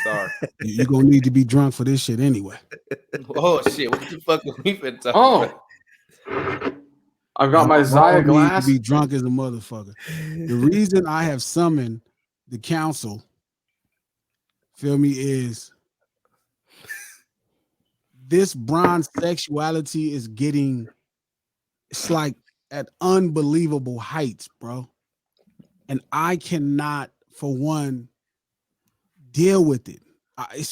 Sorry. You're gonna need to be drunk for this shit anyway. Oh shit! What the fuck are we been talking Oh, about? I've got my Y'all Zaya need to glass. be drunk as a motherfucker. The reason I have summoned the council, feel me, is this bronsexuality is getting, it's like at unbelievable heights, bro. And I cannot, for one, deal with it. I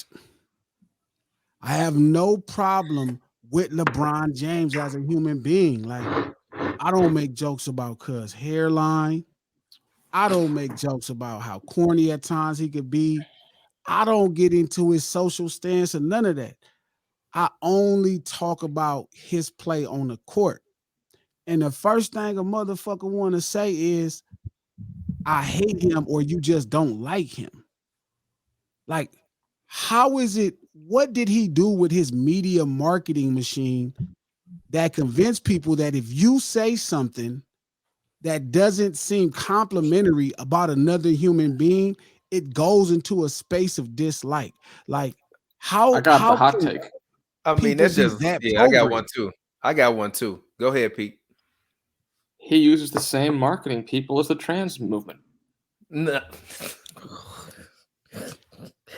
have no problem with LeBron James as a human being. Like, I don't make jokes about cuz hairline. I don't make jokes about how corny at times he could be. I don't get into his social stance or none of that. I only talk about his play on the court. And the first thing a motherfucker want to say is, I hate him or you just don't like him. Like, how is it? What did he do with his media marketing machine that convinced people that if you say something that doesn't seem complimentary about another human being, it goes into a space of dislike? Like, I got the hot can take. I mean, people that's be just that I got one programmed? too. Go ahead, Pete. He uses the same marketing people as the trans movement. No.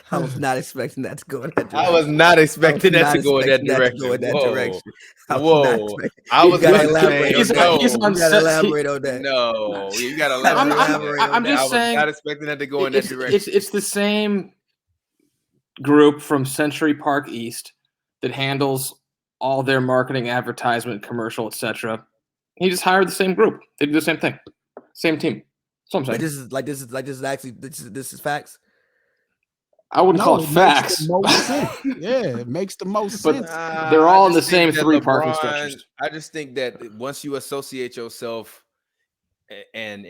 I was not expecting that to go in that direction. I was not expecting that to go in that direction. Whoa. I was gotta elaborate elaborate on that. He's You on gotta set. elaborate on that. No, you gotta I'm- elaborate. I'm just I was saying. not expecting that to go in that direction. It's the same group from Century Park East that handles all their marketing, advertisement, commercial, etc. He just hired the same group. They do the same thing, same team. That's what I'm saying. This is facts. I wouldn't call it makes facts. the most sense. Yeah, it makes the most But sense. they're all I in the just think same that three parking structures. I just think that once you associate yourself, and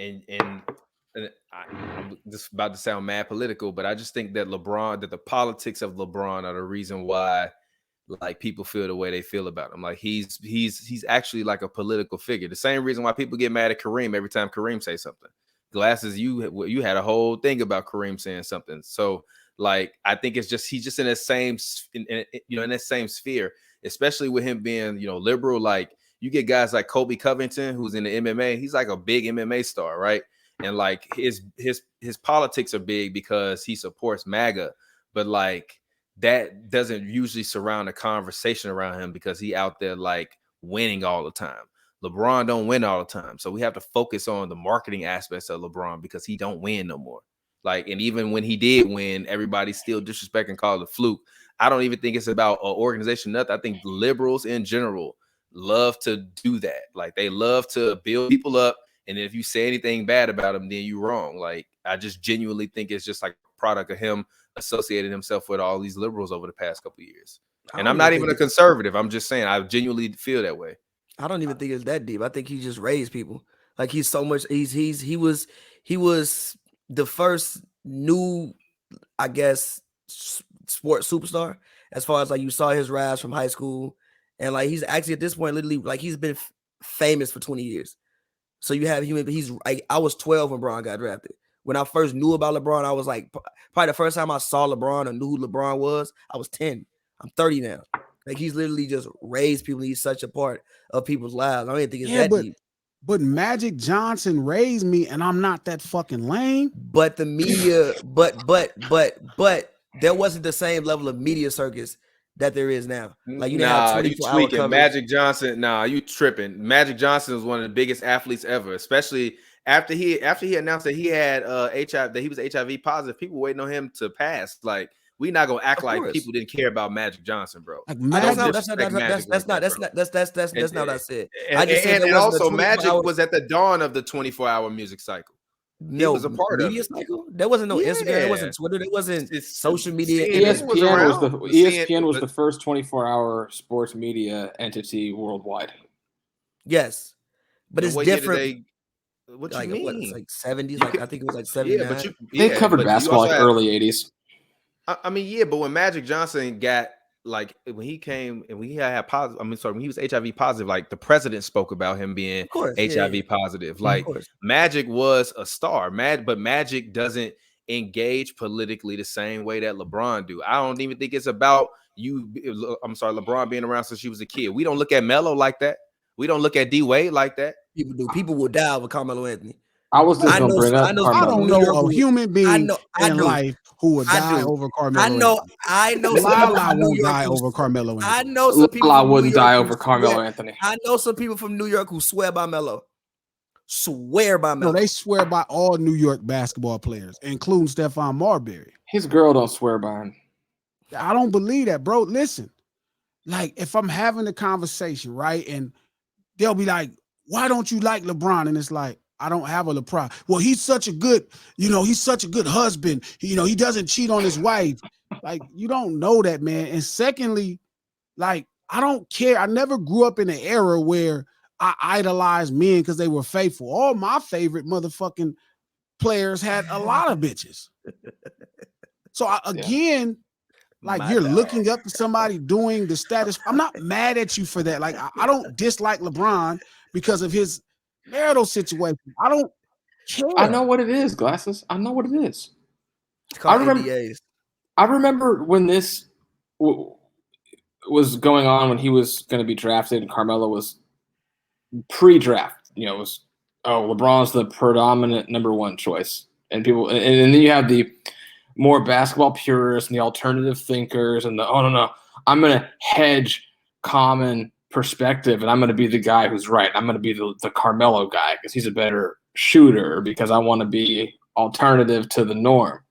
I'm just about to sound mad political, but I just think that the politics of LeBron are the reason why like people feel the way they feel about him. Like he's actually like a political figure. The same reason why people get mad at Kareem every time Kareem says something. Glasses, you had a whole thing about Kareem saying something. So like I think it's just he's just in that same in that same sphere, especially with him being liberal. Like you get guys like Kobe Covington, who's in the MMA. He's like a big MMA star, right? And like his politics are big because he supports MAGA, but like that doesn't usually surround a conversation around him because he out there like winning all the time. LeBron don't win all the time. So we have to focus on the marketing aspects of LeBron because he don't win no more. Like, and even when he did win, everybody still disrespect and call it a fluke. I don't even think it's about an organization, nothing. I think liberals in general love to do that. Like they love to build people up. And if you say anything bad about him, then you're wrong. Like, I just genuinely think it's just like a product of him associating himself with all these liberals over the past couple of years. And I'm not even a conservative. I'm just saying I genuinely feel that way. I don't even think it's that deep. I think he just raised people. Like he's so much. He was the first new, I guess, sports superstar. As far as like you saw his rise from high school, and like he's actually at this point literally like he's been famous for 20 years. So you have human. He's like I was 12 when LeBron got drafted. When I first knew about LeBron, I was like probably the first time I saw LeBron or knew who LeBron was. I was 10. I'm 30 now. Like he's literally just raised people. He's such a part of people's lives. I don't even think it's that deep. But Magic Johnson raised me, and I'm not that fucking lame. But the media, but there wasn't the same level of media circus that there is now. Like you didn't have 24-hour coverage. Magic Johnson, you tripping. Magic Johnson was one of the biggest athletes ever, especially after he announced that he had HIV, that he was HIV positive. People waiting on him to pass. Like we not gonna act like people didn't care about Magic Johnson, bro. Like that's not what I said. I just said and also Magic was at the dawn of the 24-hour music cycle. He was a part of media it. cycle. There wasn't no Instagram. There wasn't Twitter. There wasn't social media. ESPN was the first 24-hour sports media entity worldwide. Yes, but it's different. What you mean? It's like 70s. Like I think it was like 79. They covered basketball like early 80s. I mean, yeah, but when Magic Johnson got like when he came and when he had positive, when he was HIV positive, like the president spoke about him being HIV positive. Like Magic was a star, but Magic doesn't. engage politically the same way that LeBron do. I don't even think it's about LeBron being around since she was a kid. We don't look at Melo like that. We don't look at D Wade like that. People do. People will die over Carmelo Anthony. I was just gonna bring up I Carmelo. don't know a human being in do. life who would die over Carmelo. I know. Lala won't die over Carmelo Anthony. I know some people. Lala wouldn't die over Carmelo Anthony. I know some people from New York who swear by Melo. Swear by Melo. No, they swear by all New York basketball players, including Stephon Marbury. His girl don't swear by him. I don't believe that, bro. Listen, like if I'm having a conversation, right, and they'll be like, "Why don't you like LeBron?" And it's like, I don't have a LeBron. Well, he's such a good husband. He doesn't cheat on his wife. Like, you don't know that, man. And secondly, like, I don't care. I never grew up in an era where I idolized men because they were faithful. All my favorite motherfucking players had a lot of bitches. So you're looking up to somebody doing the status. I'm not mad at you for that. Like, I don't dislike LeBron because of his marital situation. I don't care. I know what it is, Glasses. I know what it is. I remember when this was going on, when he was going to be drafted and Carmelo was pre-draft. It was, LeBron's the predominant number one choice. And people, and then you have the more basketball purists and the alternative thinkers and no, I'm going to hedge common perspective and I'm going to be the guy who's right. I'm going to be the Carmelo guy because he's a better shooter, because I want to be alternative to the norm.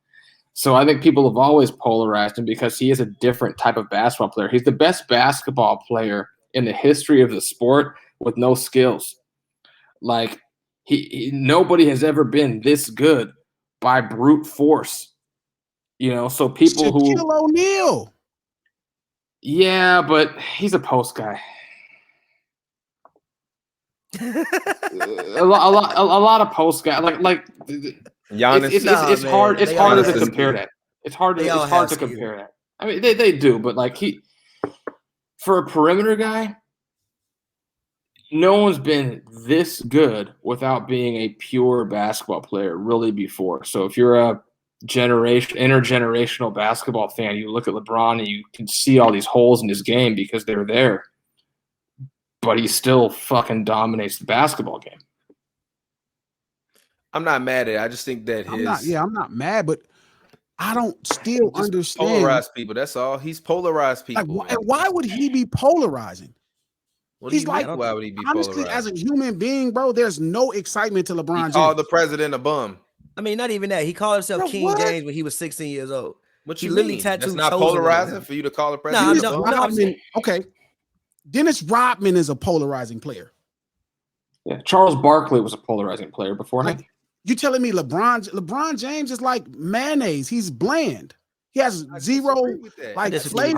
So I think people have always polarized him because he is a different type of basketball player. He's the best basketball player in the history of the sport with no skills. Like nobody has ever been this good by brute force. So people Shaquille O'Neal. Yeah, but he's a post guy. a lot of post guys like Giannis. It's hard. It's harder to compare that. It's hard to compare that. I mean, they do, but like for a perimeter guy, no one's been this good without being a pure basketball player really before. So if you're a intergenerational basketball fan, you look at LeBron and you can see all these holes in his game because they're there. But he still fucking dominates the basketball game. I'm not mad at it. I just think that I'm not mad, but I don't still understand. Polarized people. That's all. He's polarized people. Like, why would he be polarizing? Why would he be honestly, polarized? as a human being, bro, there's no excitement to LeBron James. He called the president a bum. I mean, not even that. He called himself King James when he was 16 years old. What he you literally mean? tattooed. That's not polarizing for you to call the president a bum? Okay. Dennis Rodman is a polarizing player. Yeah, Charles Barkley was a polarizing player before him. You telling me LeBron James is like mayonnaise? He's bland. He has zero flavor. I disagree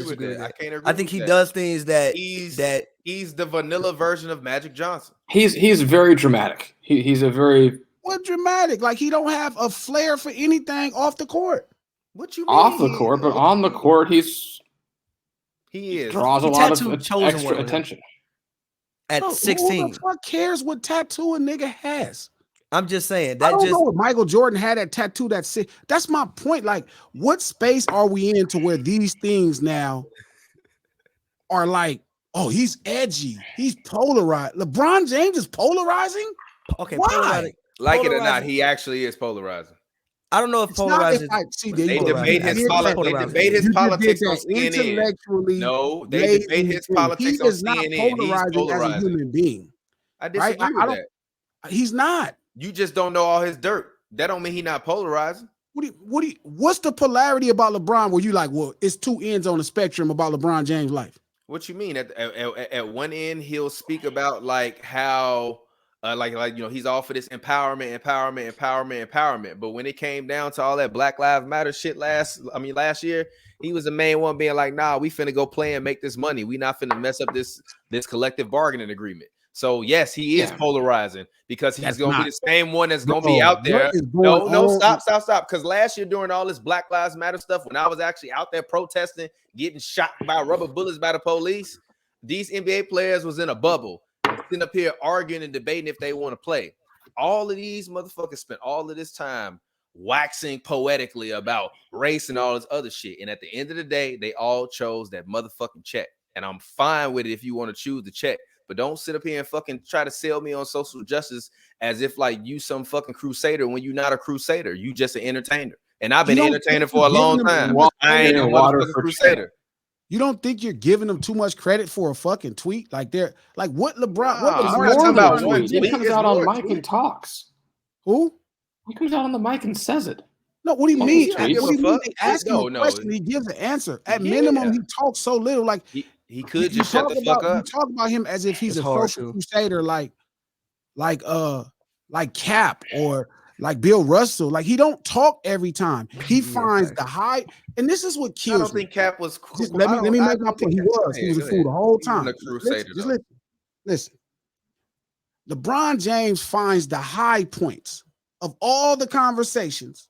with that. I can't agree. I think he does things that he's the vanilla version of Magic Johnson. He's very dramatic. He's a very dramatic. Like, he don't have a flair for anything off the court. What you mean? Off the court, but on the court, he draws a lot of extra attention. At 16, who the fuck cares what tattoo a nigga has? I'm just saying that. I don't know if Michael Jordan had that tattoo. That's my point. Like, what space are we in to where these things now are like, oh, he's edgy, he's polarized. LeBron James is polarizing. Okay, why? Like it or not, he actually is polarizing. I don't know if polarizing. They debate his politics on CNN. No, they debate his politics on CNN. He's polarizing as a human being. I disagree with that. He's not. You just don't know all his dirt. That don't mean he's not polarizing. What's the polarity about LeBron where you like, well, it's two ends on the spectrum about LeBron James' life? What you mean? At one end, he'll speak about like how he's all for this empowerment. But when it came down to all that Black Lives Matter shit last year, he was the main one being like, nah, we finna go play and make this money. We not finna mess up this collective bargaining agreement. So yes, he is polarizing because he's going to be the same one that's going to be out there. Stop. Because last year during all this Black Lives Matter stuff, when I was actually out there protesting, getting shot by rubber bullets by the police, these NBA players was in a bubble, sitting up here arguing and debating if they want to play. All of these motherfuckers spent all of this time waxing poetically about race and all this other shit. And at the end of the day, they all chose that motherfucking check. And I'm fine with it if you want to choose the check. But don't sit up here and fucking try to sell me on social justice as if like you some fucking crusader when you're not a crusader. You just an entertainer. And I've been entertaining for a long time. I ain't a motherfucking crusader. You don't think you're giving them too much credit for a fucking tweet? Like they're like what LeBron? Nah, what I'm LeBron not talking about doing? one He tweet. comes It's out on more mic tweet. and talks. Who? He comes out on the mic and says it. No, what do you Oh, mean? he's What do tweets. you mean? They ask him No, a no. question, he gives an answer. At Yeah. minimum, he talks so little. Like He could you just shut talk the fuck about, you up. talk about him as if he's It's a hard social to. crusader, like Cap or like Bill Russell. Like he don't talk every time. He Yeah, finds facts. the high, and this is what I kills don't me. think Cap was cool. Just let me make my point. He was a Go fool ahead. the whole He wasn't time. a crusader, Just though. listen. LeBron James finds the high points of all the conversations,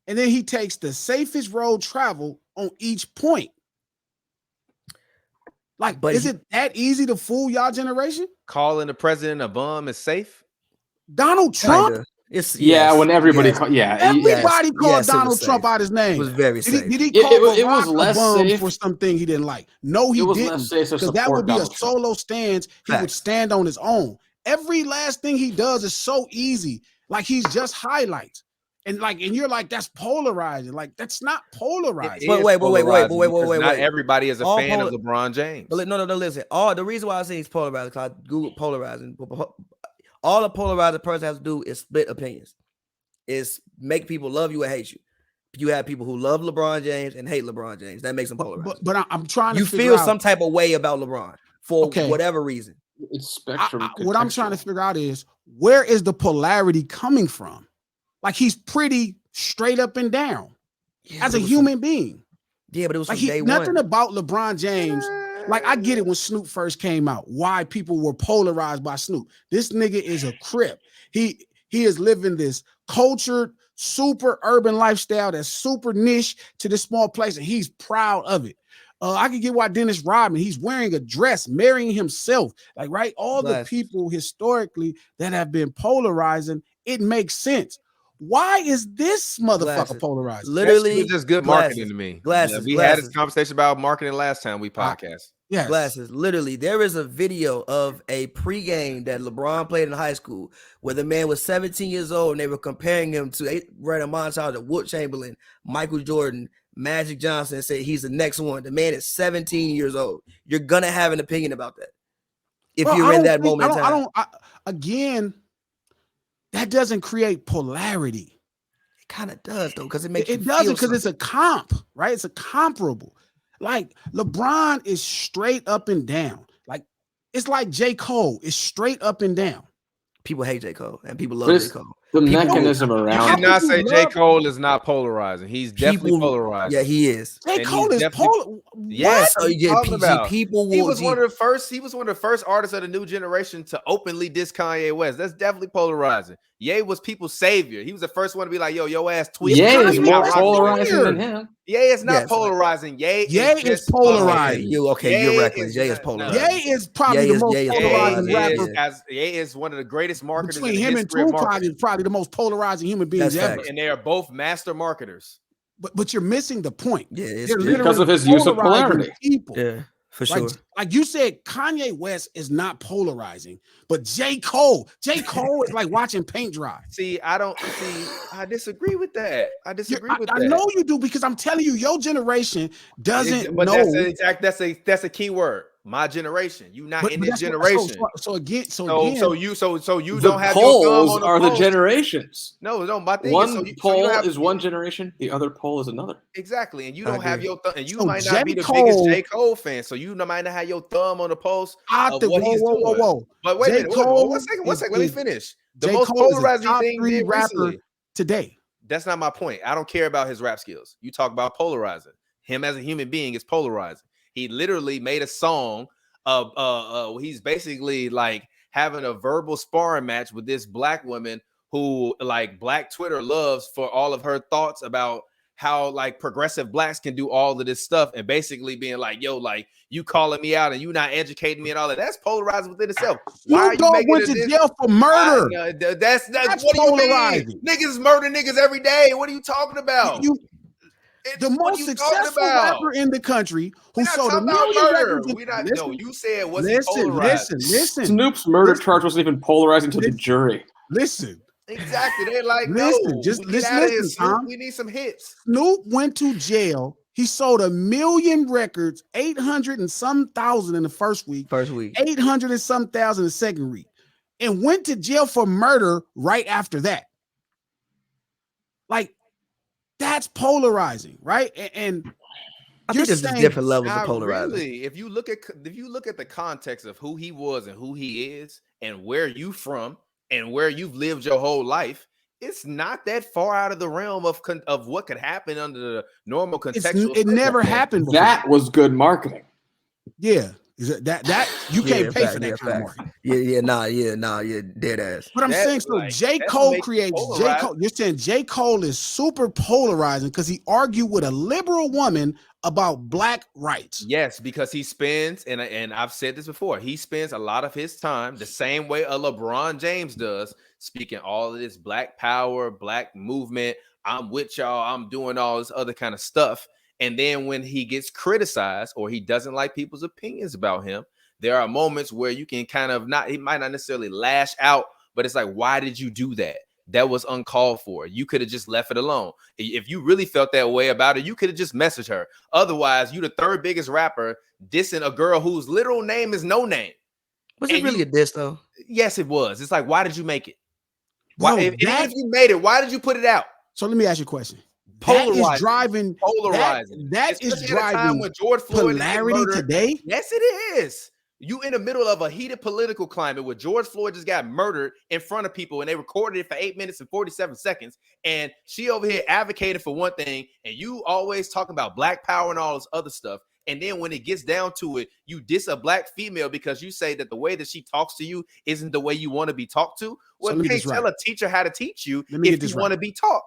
and then he takes the safest road travel on each point. Like, But is it that easy to fool y'all generation? Calling the president a bum is safe. Donald Trump? Kinda. It's Yeah, yes, when everybody, yes. Everybody called yes, it was Donald Trump safe. out his name. It was very Did he, safe. did he It- call it was Barack less a bum safe. for something he didn't like? No, he It was didn't. less safe to Because that support would be Donald a Trump. solo stance. He would Facts. stand on his own. Every last thing he does is so easy. Like he's just highlights. And you're like, that's polarizing. Like, that's not polarizing. But wait, Polarizing wait. because Not Wait. everybody is a All fan of LeBron James. But no, listen. The reason why I say he's polarized, because I Google polarizing. All a polarizing person has to do is split opinions. Is make people love you or hate you. You have people who love LeBron James and hate LeBron James. That makes them polarized. But I'm trying to You figure feel out, some type of way about LeBron for Okay. whatever reason. It's spectrum. what I'm trying to contextual. figure out is, where is the polarity coming from? Like, he's pretty straight up and down Yeah, as but a it was human being. Yeah, but it was Like from day nothing one. about LeBron James. Like, I get it when Snoop first came out, why people were polarized by Snoop. This nigga is a Crip. He is living this cultured, super urban lifestyle that's super niche to this small place, and he's proud of it. I can get why Dennis Rodman, he's wearing a dress, marrying himself. Like, right? All Glasses. the people historically that have been polarizing, it makes sense. Why is this motherfucker Glasses. polarizing? Literally, That's just good glasses. marketing to me. Glasses, We had this glasses. conversation about marketing last time we podcast. Yes. Glasses. Literally, there is a video of a pregame that LeBron played in high school where the man was 17 years old and they were comparing him to a montage of Wilt Chamberlain, Michael Jordan, Magic Johnson, and said he's the next one. The man is 17 years old. You're gonna have an opinion about that if Well, you're I in don't that think- moment in time. Again, that doesn't create polarity. It kind of does though, because it makes It you doesn't, feel because it's a comp, right? It's a comparable. Like, LeBron is straight up and down. Like, it's like J. Cole is straight up and down. people hate J. Cole and people But love it's J. Cole. the People- mechanism You around should it. not people say J. love- Cole is not polarizing. He's definitely People- polarizing. Yeah, he is. J. And Cole he's is definitely- polar. Yes, So what are you yeah, talking PG about? people He will. was one of the first. He was one of the first artists of the new generation to openly diss Kanye West. That's definitely polarizing. Ye was people's savior. He was the first one to be like, "Yo, your ass tweet." Ye is Kanye more West polarizing weird. than him. Ye is not Yes. polarizing. Ye Ye is just polarizing. Okay, Ye you're reckless. is Jay is not- polarizing. Ye is probably Ye the is- most Ye is polarizing polarizing, rapper. Ye is one of the greatest marketers Between in the him and history of Tupac marketing. is probably the most polarizing human beings That's ever. facts. And they are both master marketers. But you're missing the point. Yeah, it's They're true. literally Because of his use of polarizing polarity. people. Yeah, for sure. Like you said, Kanye West is not polarizing, but J. Cole is like watching paint dry. See, I disagree with that. I disagree with I that. know you do, because I'm telling you, your generation doesn't But know. that's a key word. My generation. You not in this that's what- generation. So again, So you The don't have your thumb poles on the are the pulse. generations. No. My thing One is, so you pole don't have, is one generation, the other pole is another. exactly, and you I don't have agree. your thumb, and you So might not be J. the biggest Cole- J. Cole fan, so you might not have your thumb on the pulse I of think, what he's doing. whoa. But wait a J. minute, Cole one second. Let me is- finish. The J. most Cole is a polarizing top thing 3 did rapper recently. today. That's not my point. I don't care about his rap skills. You talk about polarizing. Him as a human being is polarizing. He literally made a song of he's basically like having a verbal sparring match with this black woman who like Black Twitter loves for all of her thoughts about how like progressive blacks can do all of this stuff and basically being like, yo, like you calling me out and you not educating me and all that. That's polarizing within itself. Why are Snoop you Dogg making went to jail for murder. That's what do you polarizing. mean? Niggas murder niggas every day. What are you talking about? The most successful rapper in the country who sold a million records. No, you said was he polarizing? Listen. Snoop's murder charge wasn't even polarizing to the jury. Listen. Exactly. They're like, listen, Snoop. We need some hits. Snoop went to jail. He sold 1 million records, 800 and some thousand in the first week, 800 and some thousand in the second week, and went to jail for murder right after that. Like, that's polarizing, right? And I think there's just different levels of polarizing. Really, if you look at the context of who he was and who he is, and where you from, and where you've lived your whole life, it's not that far out of the realm of what could happen under the normal contextual. It never happened before. That was good marketing. Yeah. That you can't pay for that kind of marketing. Yeah, dead ass. But I'm saying, so like, J. Cole creates J. Cole. You're saying J. Cole is super polarizing because he argued with a liberal woman about black rights. Yes, because he spends, and I've said this before, he spends a lot of his time the same way a LeBron James does, speaking all of this black power, black movement. I'm with y'all. I'm doing all this other kind of stuff. And then when he gets criticized or he doesn't like people's opinions about him, there are moments where you can kind of he might not necessarily lash out, but it's like, why did you do that? That was uncalled for. You could have just left it alone. If you really felt that way about it, you could have just messaged her. Otherwise, you the third biggest rapper dissing a girl whose literal name is no name. Was it really a diss though? Yes, it was. It's like, why did you make it? Why, if you made it, why did you put it out? So let me ask you a question. Polarizing. That is driving. Polarizing. That is driving with George Floyd polarity today. Yes, it is. You in the middle of a heated political climate where George Floyd just got murdered in front of people and they recorded it for 8 minutes and 47 seconds. And she over here advocated for one thing, and you always talking about black power and all this other stuff. And then when it gets down to it, you diss a black female because you say that the way that she talks to you isn't the way you want to be talked to. Well, you can't tell a teacher how to teach you if you want to be taught.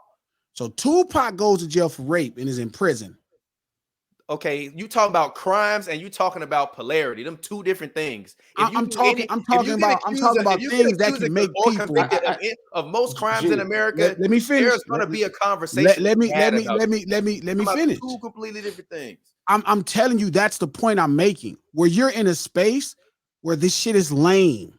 So Tupac goes to jail for rape and is in prison. Okay, you talking about crimes and you talking about polarity. Them two different things. I'm talking about things that can make people of most crimes in America. Let me finish. There's going to be a conversation. Let me finish. Two completely different things. I'm telling you, that's the point I'm making. Where you're in a space where this shit is lame.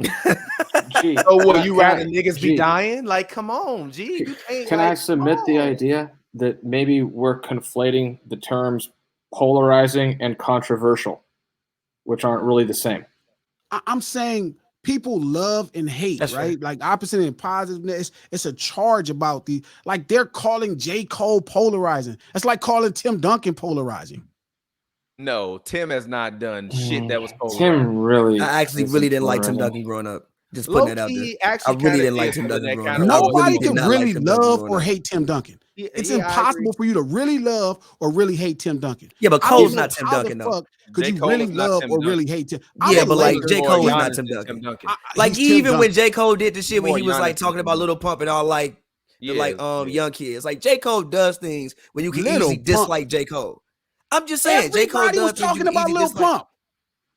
So what, you rather niggas be dying? Like, come on, G. You can't, Can I submit the idea that maybe we're conflating the terms polarizing and controversial, which aren't really the same? I'm saying people love and hate, right? Fair. Like opposite and positiveness. It's a charge about like they're calling J. Cole polarizing. It's like calling Tim Duncan polarizing. No, Tim has not done shit that was polarizing. Tim really. I actually really didn't like Tim Duncan growing up. Just putting that out there. I really didn't like Tim Duncan growing up. Nobody can really love or hate Tim Duncan. It's impossible for you to really love or really hate Tim Duncan. Yeah, but Cole's not Tim Duncan though. Could you really love or really hate Tim? Yeah, but like J. Cole is not Tim Duncan. Like even when J. Cole did the shit when he was like talking about Lil Pump and all like young kids, like J. Cole does things when you can easily dislike J. Cole. I'm just saying, J. Cole does things you can easily dislike.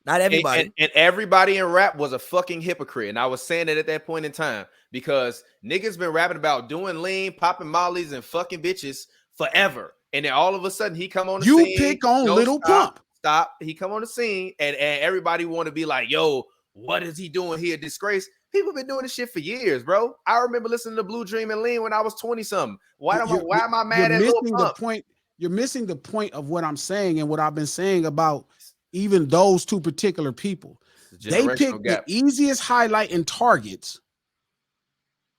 Not everybody. And everybody in rap was a fucking hypocrite. And I was saying it at that point in time because niggas been rapping about doing lean, popping mollies, and fucking bitches forever. And then all of a sudden he come on the scene. You pick on Lil Pump. Stop. He come on the scene and everybody want to be like, yo, what is he doing here? Disgrace. People been doing this shit for years, bro. I remember listening to Blue Dream and Lean when I was 20-something. Why am I mad at Lil Pump? You're missing the point of what I'm saying and what I've been saying about even those two particular people. They pick the easiest highlight and targets,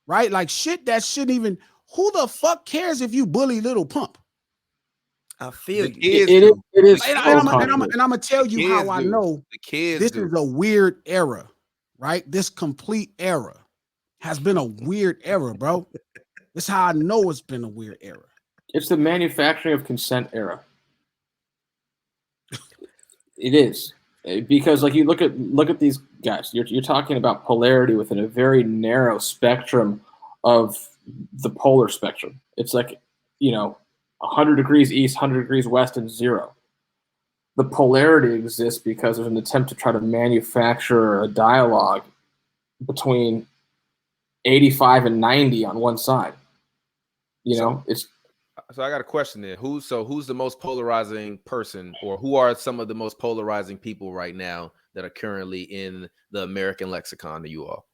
right? Like shit that shouldn't even. Who the fuck cares if you bully Lil Pump? I feel you. It is. And I'm gonna tell you how I know this is a weird era, right? This complete era has been a weird era, bro. That's how I know it's been a weird era. It's the manufacturing of consent era. It is, because like you look at these guys. You're talking about polarity within a very narrow spectrum of the polar spectrum. It's like, 100 degrees east, 100 degrees west, and 0. The polarity exists because there's an attempt to try to manufacture a dialogue between 85 and 90 on one side. It's. So I got a question there. Who's the most polarizing person, or who are some of the most polarizing people right now that are currently in the American lexicon to you all?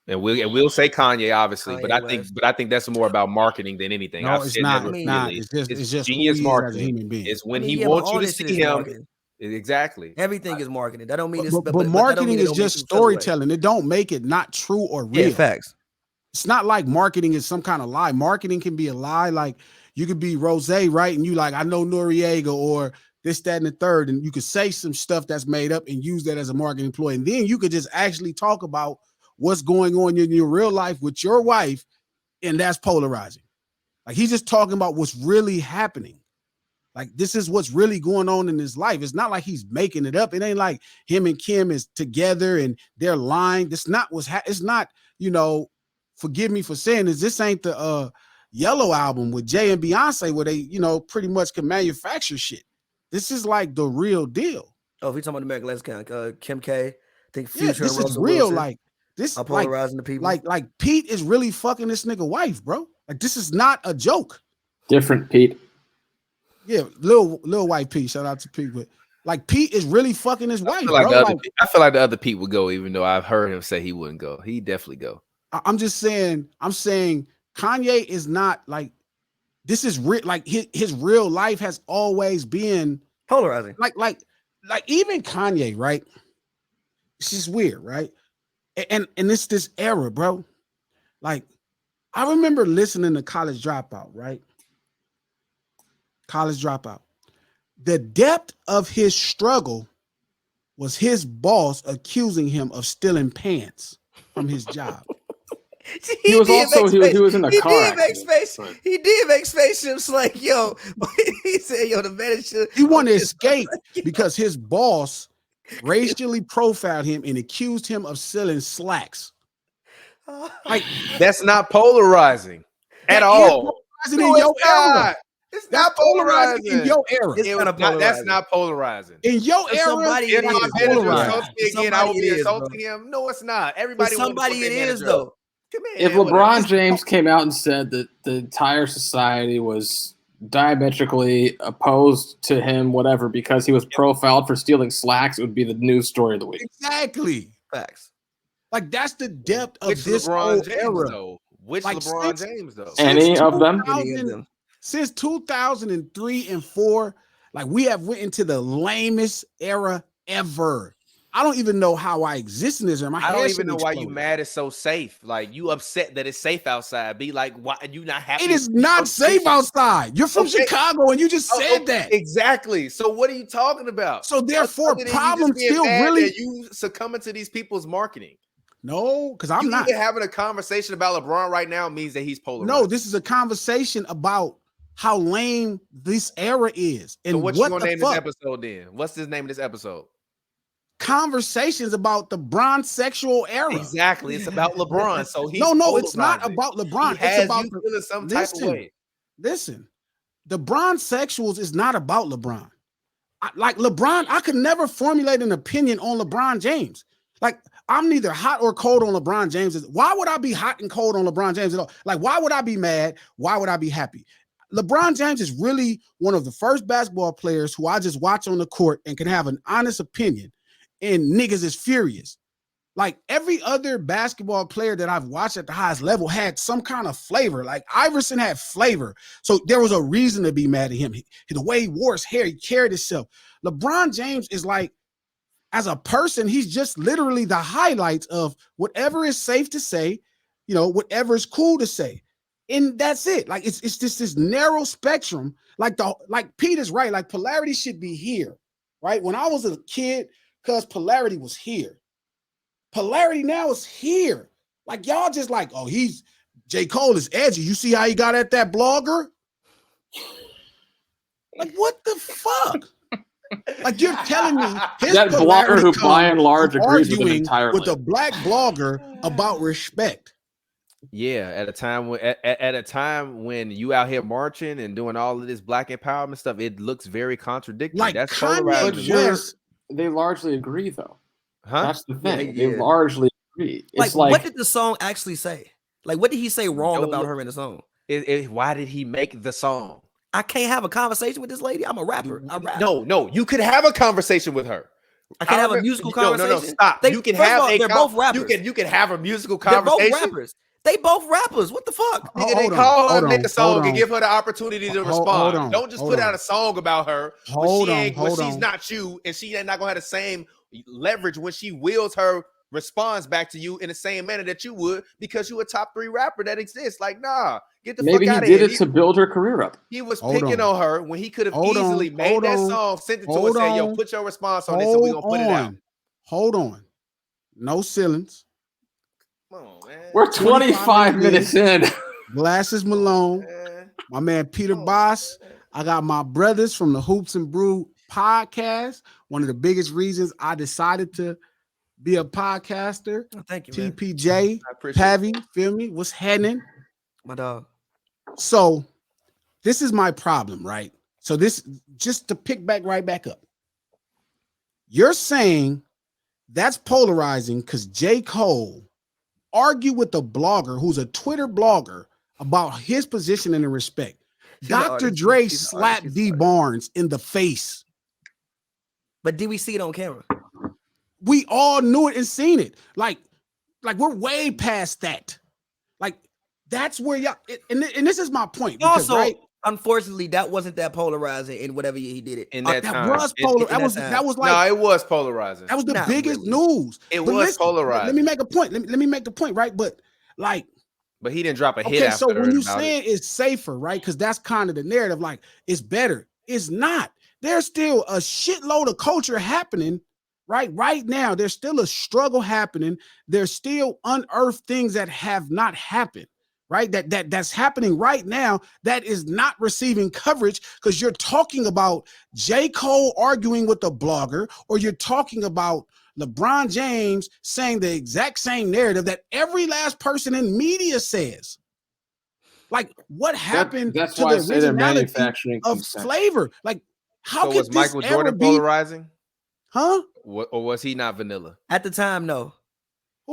And we'll say Kanye, obviously, but I think that's more about marketing than anything. No, it's not. It's just genius marketing. As a marketing. human being. It's when he wants you to see him. Marketing. Exactly. Everything is marketing. That don't mean it's but marketing is just storytelling. It don't make it not true or real. Yeah, facts. It's not like marketing is some kind of lie. Marketing can be a lie. Like you could be Rose, right? And you like, I know Noriega or this, that, and the third. And you could say some stuff that's made up and use that as a marketing ploy. And then you could just actually talk about what's going on in your real life with your wife. And that's polarizing. Like he's just talking about what's really happening. Like this is what's really going on in his life. It's not like he's making it up. It ain't like him and Kim is together and they're lying. That's not it's not, forgive me for saying this ain't the Yellow album with Jay and Beyonce where they, pretty much can manufacture shit. This is like the real deal. Oh, if you're talking about American Lexicon, Kim K, I think Future this and is Russell real. Wilson Like this are polarizing the people. Like Pete is really fucking this nigga wife, bro. Like this is not a joke. Different Pete. Yeah, little white Pete. Shout out to Pete, but like Pete is really fucking his wife, bro. I feel like the other Pete would go, even though I've heard him say he wouldn't go. He definitely go. I'm just saying. I'm saying Kanye is not like this is real. Like his real life has always been polarizing. Like even Kanye, right? It's just weird, right? And it's this era, bro. Like I remember listening to College Dropout, right? College Dropout. The depth of his struggle was his boss accusing him of stealing pants from his job. He was in the car. He did make spaceships like, yo. He said, yo, the manager. He wanted to escape because his boss racially profiled him and accused him of selling slacks. Like that's not polarizing at all. In your era. It's not polarizing in your era. That's not polarizing. In your era, if my manager insults me again, I will be insulting him. No, it's not. Everybody. Somebody it is though. If LeBron James came out and said that the entire society was diametrically opposed to him, whatever, because he was profiled for stealing slacks, it would be the news story of the week. Exactly. Facts. Like that's the depth of Which this LeBron James, era. though? Which like LeBron James, though? Any of them? Since 2003 and 4, like we have went into the lamest era ever. I don't even know how I exist in this era. I don't even know why you mad it's so safe. Like you upset that it's safe outside. Be like, why you not happy? It is not safe outside. You're from Chicago and you just said that. Exactly. So what are you talking about? So therefore, problems still really you succumbing to these people's marketing. No, because I'm not having a conversation about LeBron right now means that he's polarized. No, this is a conversation about how lame this era is. And so what you gonna name this episode then? What's the name of this episode? Conversations about the Bronsexual era. Exactly. It's about LeBron. So he's no, it's not about LeBron. It's about feeling some type of way. Listen, the Bronsexuals is not about LeBron. Like LeBron, I could never formulate an opinion on LeBron James. Like I'm neither hot or cold on LeBron James. Why would I be hot and cold on LeBron James at all? Like, why would I be mad? Why would I be happy? LeBron James is really one of the first basketball players who I just watch on the court and can have an honest opinion. And niggas is furious. Like every other basketball player that I've watched at the highest level had some kind of flavor. Like Iverson had flavor. So there was a reason to be mad at him. The way he wore his hair, he carried himself. LeBron James is like, as a person, he's just literally the highlights of whatever is safe to say, whatever is cool to say. And that's it. Like it's just this narrow spectrum. Like Pete is right. Like polarity should be here, right? When I was a kid, because polarity was here. Polarity now is here. Like y'all just like, oh, J. Cole is edgy. You see how he got at that blogger? Like what the fuck? Like you're telling me that blogger who by and large agrees with the entire with a black blogger about respect. Yeah, at a time when you out here marching and doing all of this black empowerment stuff, it looks very contradictory. Like That's Kanye polarizing. West. They largely agree, though. Huh? That's the thing. Yeah. They largely agree. Like, It's like, what did the song actually say? Like, what did he say wrong Don't about look- her in the song? Why did he make the song? I can't have a conversation with this lady. I'm a rapper. I rap. No, you could have a conversation with her. I can't have a remember- musical No, conversation. stop. They- You can first of have all, they're both rappers. You can have a musical They're both conversation. rappers. They both rappers. What the fuck? Nigga, they Hold on, call her hold and make on, a song hold and on. give her the opportunity to Hold respond. on, Don't just hold put on. out a song about her Hold on, when hold she's on. not you and she ain't not gonna have the same leverage when she wills her response back to you in the same manner that you would because you a top 3 rapper that exists. Like, nah, get the maybe fuck he out of did here. it to build her career up. He was Hold picking on her when he could have Hold on, easily made hold that on, song, sent it to her, hold and say, "Yo, on, put your response on this, and we gonna put it out." Hold on. No ceilings. Come on, man. We're 25 25 minutes in. Glasses Malone. Man. My man Peter Come on, Boss. man. I got my brothers from the Hoops and Brew podcast. One of the biggest reasons I decided to be a podcaster. Oh, thank you, man. TPJ, I appreciate Pavy, feel me? What's happening? My dog. So this is my problem, right? So this, just to pick right back up. You're saying that's polarizing because J. Cole argued with a blogger who's a Twitter blogger about his position and the respect. She's an Dr. artist. Dre She's an slapped artist. D. Barnes in the face. But did we see it on camera? We all knew it and seen it. Like we're way past that. Like that's where y'all. And this is my point. Because, Also, right, unfortunately, that wasn't that polarizing in whatever year he did it. In that that time. was polar. That was like No, it was polarizing. that was the Not biggest really. news. It But was listen, polarizing. Let me make a point. Let me make the point, right? But like, But he didn't drop a hit okay, after so when you about say it. it's safer, right? Because that's kind of the narrative. Like, it's better. It's not. There's still a shitload of culture happening, right? Right now, there's still a struggle happening. There's still unearthed things that have not happened, right? That's happening right now that is not receiving coverage because you're talking about J. Cole arguing with a blogger, or you're talking about LeBron James saying the exact same narrative that every last person in media says. Like, what happened That's to why I the say they're originality manufacturing of consent. flavor? Like, how So could was this Michael ever Jordan be? polarizing? Huh? Or was he not vanilla? At the time, no.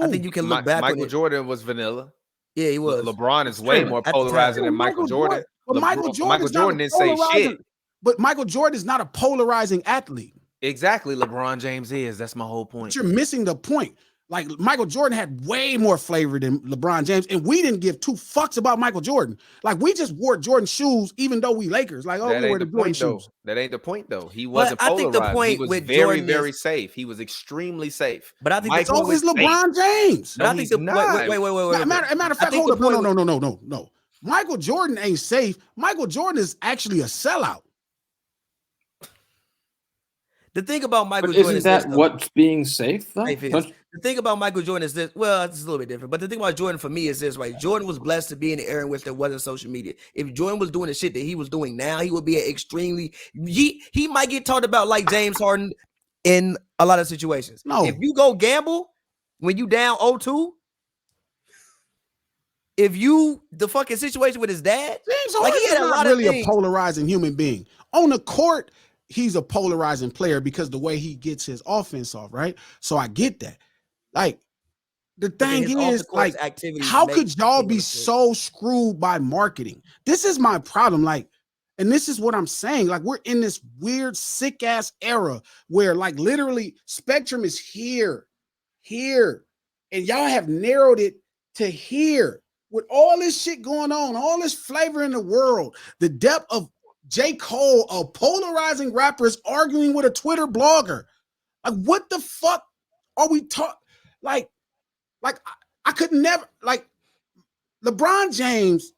I think Ooh. you can look back Michael on it. Jordan was vanilla. Yeah, he was. LeBron is way true. more At the time. polarizing than Yo, Michael Jordan. But Michael Jordan Michael is not Jordan a didn't say polarizing- shit. But Michael Jordan is not a polarizing athlete. Exactly, LeBron James is. That's my whole point. But you're missing the point. Like, Michael Jordan had way more flavor than LeBron James, and we didn't give 2 fucks about Michael Jordan. Like, we just wore Jordan shoes, even though we Lakers. Like, oh, That we wear ain't the the Jordan point, though. shoes. That ain't the point, though. He wasn't I think the polarized. point He was with very, Jordan very is- safe. He was extremely safe. But I think Michael So is was safe. LeBron James. But No, I think he's the not. wait. Matter of I fact, think hold the up. point No. Michael Jordan ain't safe. Michael Jordan is actually a sellout. The thing about Michael But Jordan isn't is this, that though. what's being safe, though? Safe is. Don't- The thing about Michael Jordan is this. Well, it's a little bit different. But the thing about Jordan for me is this, right? Jordan was blessed to be in the era in which there wasn't social media. If Jordan was doing the shit that he was doing now, he would be an extremely. He might get talked about like James Harden in a lot of situations. No. If you go gamble when you down 0-2, if you the fucking situation with his dad, James Like, Harden he had is a not lot of really a things. polarizing human being. On the court, he's a polarizing player because the way he gets his offense off, right? So I get that. Like, the but then thing his off is, the court like, activities how make could y'all him be look good. so screwed by marketing? This is my problem. Like, and this is what I'm saying. Like, we're in this weird, sick ass era where, like, literally spectrum is here, and y'all have narrowed it to here. With all this shit going on, all this flavor in the world, the depth of J. Cole, a polarizing rapper, is arguing with a Twitter blogger. Like, what the fuck are we talking? Like I could never, like, LeBron James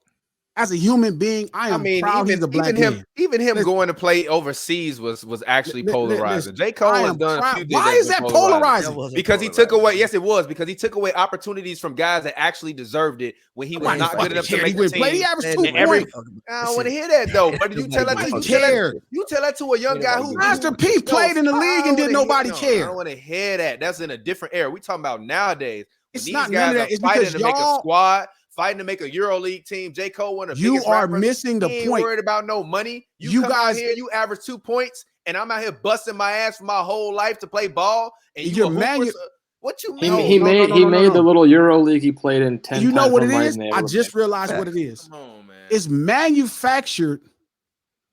as a human being, I am proud he's a black man. Even him Listen. going to play overseas was actually Listen, polarizing. J. I Cole has am done a proud. few things. Why is that That polarizing? wasn't Because he took polarizing. away, yes, it was because he took away opportunities from guys that actually deserved it when he was Nobody not good fucking enough to cared. make He the wouldn't play. team. He averaged Man, 2 and every- points. I don't want to hear that though. But you tell that to Nobody you tell that, cared. you tell that to a young guy who Master P played in the league and did nobody I care. don't want to hear that. That's in a different era. We talking about nowadays. When It's these not guys none of are that. It's fighting because to make a y'all. squad fighting to make a EuroLeague team. J. Cole, one of the You biggest are rappers. missing the He ain't point. worried about no money. You You come out guys- here, you average 2 points, and I'm out here busting my ass for my whole life to play ball. And You're you a manu- hooper, what you He, mean? he No, made no, he no, no, made no. the little Euro League he played in 10 You know times what it home run is? in the I neighborhood. just realized what it is. Come on, man. It's manufactured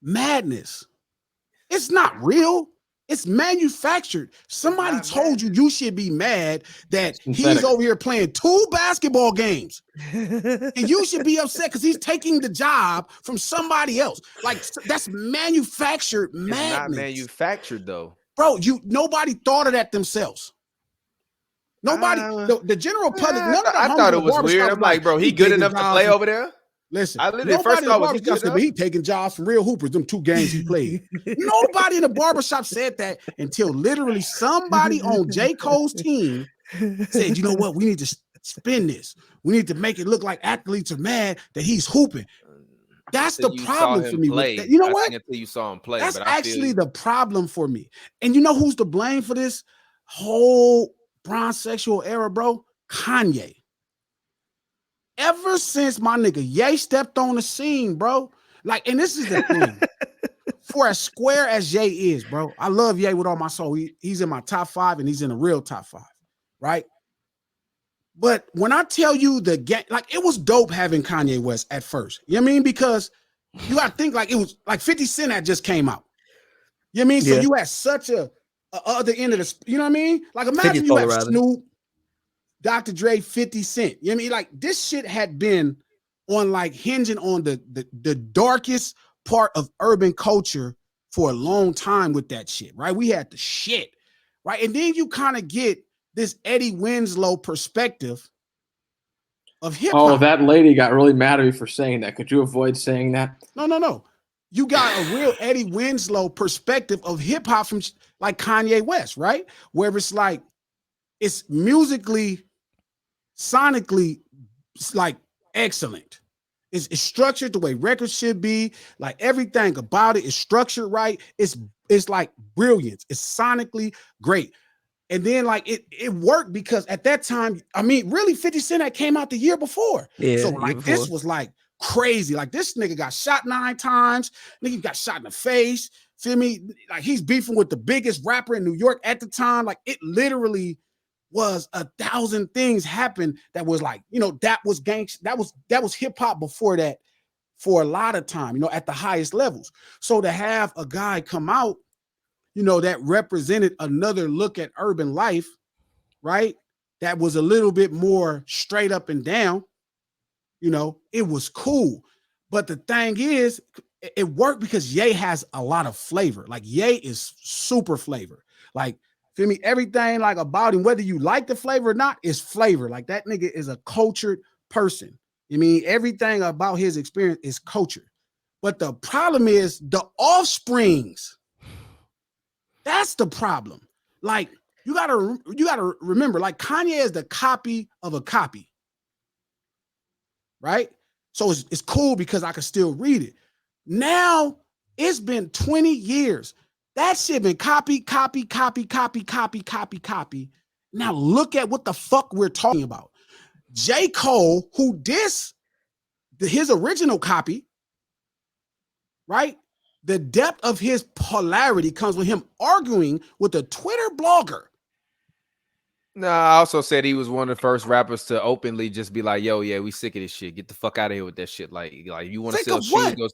madness. It's not real. It's manufactured. Somebody not told you should be mad that It's he's synthetic. over here playing 2 basketball games. And you should be upset because he's taking the job from somebody else. Like, that's manufactured It's madness. not manufactured though. Bro, nobody thought of that themselves. Nobody, the general public, none of the I homies thought in it the was barbershop weird. was I'm like, bro, he good taking enough to jobs play from- over there. Listen, I literally nobody first in the thought, was he barbershop good said, enough? but he taking jobs from real hoopers, them 2 games he played. Nobody in the barbershop said that until literally somebody on J. Cole's team said, you know what, we need to spin this. We need to make it look like athletes are mad that he's hooping. That's the Until you saw problem him for me. play. With that. You know I what? think until you saw him play. That's but I feel actually you. the problem for me. And you know who's to blame for this whole bronsexual era, bro? Kanye. Ever since my nigga Ye stepped on the scene, bro. Like, and this is the thing. For as square as Ye is, bro, I love Ye with all my soul. He's in my top 5 and he's in the real top 5, right? But when I tell you the gang, like, it was dope having Kanye West at first. You know what I mean? Because you got to think like it was like 50 Cent had just came out. You know what I mean? So Yeah. you had such a other end of the, you know what I mean? Like, 50 imagine you had polarizing. Snoop, Dr. Dre, 50 Cent. You know what I mean? Like, this shit had been on, like, hinging on the darkest part of urban culture for a long time with that shit, right? We had the shit, right? And then you kind of get this Eddie Winslow perspective of hip hop. Oh, that lady got really mad at me for saying that. Could you avoid saying that? No. You got a real Eddie Winslow perspective of hip hop from like Kanye West, right? Where it's like, it's musically, sonically, it's like excellent. It's structured the way records should be. Like, everything about it is structured right. It's like brilliance. It's sonically great. And then, like, it worked because at that time, I mean, really 50 Cent that came out the year before. Yeah, So year like before. this was like crazy. Like, this nigga got shot 9 times. Nigga got shot in the face. Feel me? Like, he's beefing with the biggest rapper in New York at the time. Like, it literally was 1,000 things happened that was like, you know, that was that was hip hop before that for a lot of time, you know, at the highest levels. So to have a guy come out, you know, that represented another look at urban life, right? That was a little bit more straight up and down, you know, it was cool. But the thing is, it worked because Ye has a lot of flavor. Like, Ye is super flavor. Like, feel me? Everything like about him, whether you like the flavor or not, is flavor. Like, that nigga is a cultured person. I mean, everything about his experience is culture. But the problem is the offsprings. That's the problem. Like, you gotta remember, like, Kanye is the copy of a copy, right? So it's cool because I can still read it. Now it's been 20 years. That shit been copy. Now look at what the fuck we're talking about. J. Cole, who his original copy, right? The depth of his polarity comes with him arguing with a Twitter blogger. No, I also said he was one of the first rappers to openly just be like, yo, yeah, we sick of this shit. Get the fuck out of here with that shit. Like you want to Sick sell of shoes, what?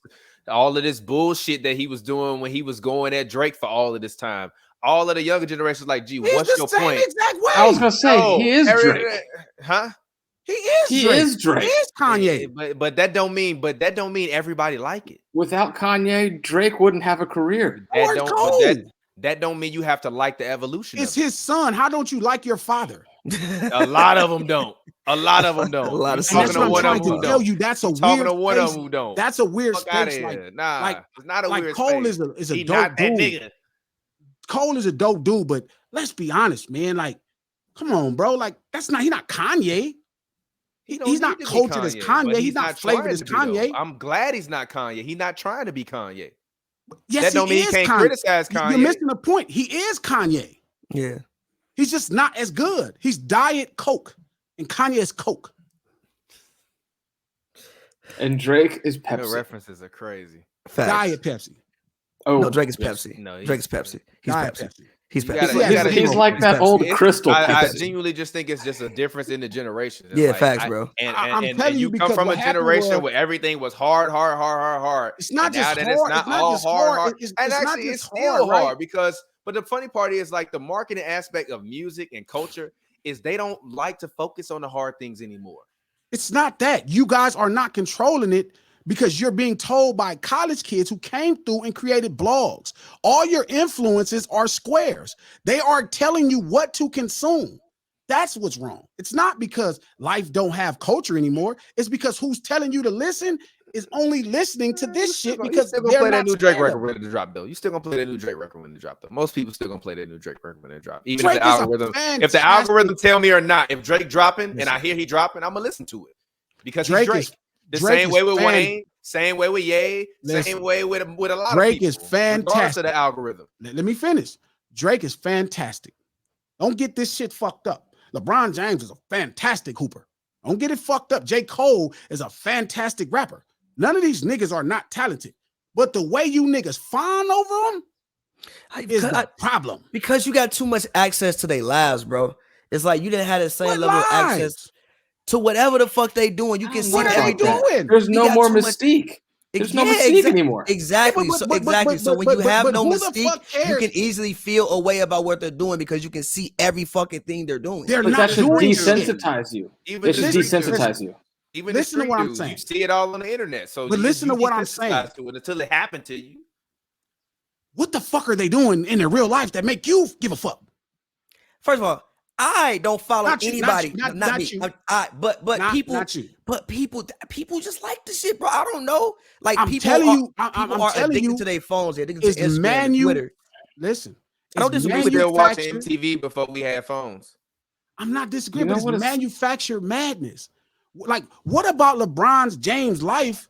all of this bullshit that he was doing when he was going at Drake for all of this time. All of the younger generations like, gee, He's what's the your same point? exact way. I was gonna say he is Drake. Huh? He is He Drake. is Drake. He is Kanye. But that don't mean everybody like it. Without Kanye, Drake wouldn't have a career. That Or don't, Cole. but that don't mean you have to like the evolution. It's of it. his son. How don't you like your father? A lot of them don't. A lot of them don't. A lot of And that's Talking what I'm to trying one to tell you. That's a Talking weird to one of space. them who don't. That's a weird Fuck outta space. here. Nah, it's not a like weird Cole space. is a He dope not that dude. nigga. Cole is a dope dude, but let's be honest, man. Like, come on, bro. Like, he's not Kanye. He's not cultured as Kanye. but He's not flavored as Kanye. I'm glad he's not Kanye. He's not trying to be Kanye. Yes, That don't he mean he is can't Kanye. criticize Kanye. You're missing the point. He is Kanye. Yeah. He's just not as good. He's Diet Coke, and Kanye is Coke. And Drake is Your Pepsi. references are crazy. Facts. Diet Pepsi. Oh, No, Drake is yes. Pepsi. No, Drake is Pepsi. He's Diet Pepsi. Pepsi. He's You Pepsi. gotta- Yeah, you gotta- He's like He's that Pepsi. old It's- crystal I Pepsi. genuinely just think it's just a difference in the generation. It's Yeah, like, facts, bro. I'm telling you come because from a what happened generation was- where everything was hard. It's not And just now that hard. it's not all just hard. It's And not actually, just it's still right? hard because. But the funny part is, like, the marketing aspect of music and culture is they don't like to focus on the hard things anymore. It's not that. You guys are not controlling it because you're being told by college kids who came through and created blogs. All your influences are squares. They are telling you what to consume. That's what's wrong. It's not because life don't have culture anymore. It's because who's telling you to listen is only listening to this shit because still gonna they're play not that new Drake scared record of it. when it drop though. You still gonna play that new Drake record when it drop though. Most people still gonna play that new Drake record when it drop. Even Drake if the is a algorithm, fantastic- tell me or not, if Drake dropping and Listen. I hear he dropping, I'm gonna listen to it because Drake he's Drake. is- The Drake same is way with fan- Wayne, same way with Ye, Listen. same way with a lot Drake of is people. Regardless fantastic. of the algorithm. Let me finish. Drake is fantastic. Don't get this shit fucked up. LeBron James is a fantastic hooper. Don't get it fucked up. J. Cole is a fantastic rapper. None of these niggas are not talented. But the way you niggas fawn over them is the problem. Because you got too much access to their lives, bro. It's like you didn't have the same What level of lives? access to whatever the fuck they doing. You can see What are they everything. doing? There's We no got more too much- mystique. There's no mystique anymore. Exactly. But- So but- exactly. but- So when but- you have but no who the mystique, fuck you cares? can easily feel a way about what they're doing because you can see every fucking thing they're doing. They're But not that should doing shit. desensitize you. Even It should the street dudes. desensitize you. Even the Listen to street what I'm dudes, saying. you see it all on the internet. So But listen to what I'm saying. desensitized to it until it happened to you. What the fuck are they doing in their real life that make you give a fuck? First of all, I don't follow Not you, anybody. not Not you. me. But Not- people. not you. But people just like the shit, bro. I don't know. Like I'm people telling are, you, I'm people are telling addicted you, to their phones. They're addicted it's to Instagram and manu- Twitter. Listen. I don't it's disagree with We still watching manufactured- MTV before we had phones. I'm not disagreeing, You know but what it's is- manufactured madness. Like, what about LeBron's James' life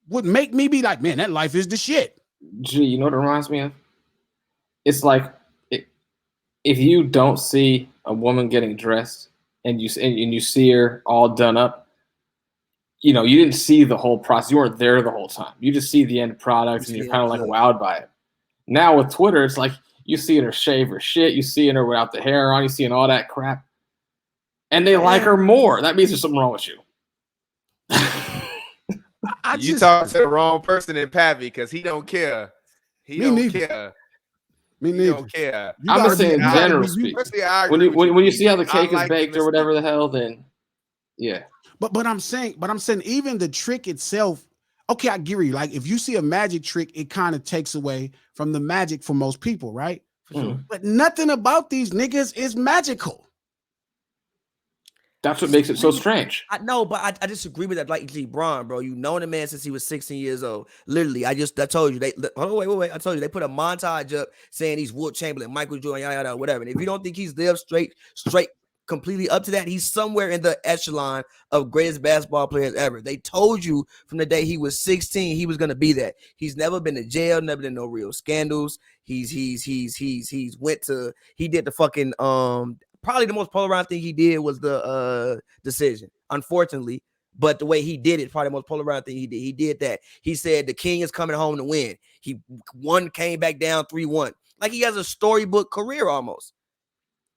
would make me be like, man, that life is the shit? Gee, you know what it reminds me of? It's like if you don't see a woman getting dressed and you see her all done up, you know, you didn't see the whole process. You weren't there the whole time. You just see the end product and you're kind of like wowed by it. Now with Twitter, it's like you seeing her shave her shit, you seeing her without the hair on, you seeing all that crap, and they like her more. That means there's something wrong with you. You talking to the wrong person in Pappy because he don't care. He Me don't neither. care. Me He neither. don't care. You I'm gotta just saying be- in you gotta general be- speaking. Personally, I When agree you, with when you see how the I cake like is the baked or mystique. whatever the hell, then yeah. But I'm saying even the trick itself, okay, I get you. Like, if you see a magic trick, it kind of takes away from the magic for most people, right? For sure. Mhm. But nothing about these niggas is magical. That's what makes it so strange. I know, but I disagree with that. Like LeBron, bro, you know the man since he was 16 years old. Literally, I told you wait. I told you they put a montage up saying he's Wilt Chamberlain, Michael Jordan, yada, whatever. And if you don't think he's lived straight, completely up to that, he's somewhere in the echelon of greatest basketball players ever. They told you from the day he was 16 he was gonna be that. He's never been to jail, never been no real scandals. He did the fucking probably the most polarizing thing he did was the decision, unfortunately. But the way he did it, probably the most polarizing thing he did. He did that. He said the king is coming home to win. He came back down 3-1. Like he has a storybook career almost.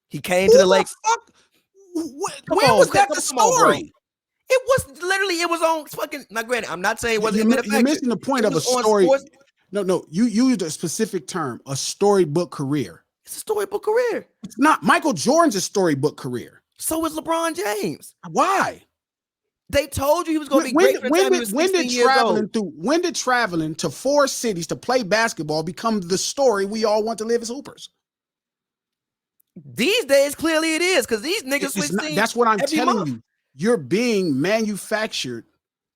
He came to the lake. Fuck? Where was that the story? It was literally, it was on fucking. Now, granted, I'm not saying it wasn't. You're missing the point of a story. No, you used a specific term, a storybook career. It's a storybook career. It's not. Michael Jordan's a storybook career. So is LeBron James. Why? They told you he was going to be great for the time he was 16 years old. When did traveling to 4 cities to play basketball become the story we all want to live as hoopers? These days, clearly it is, because these niggas switch teams. That's what I'm every telling month. you. You're being manufactured.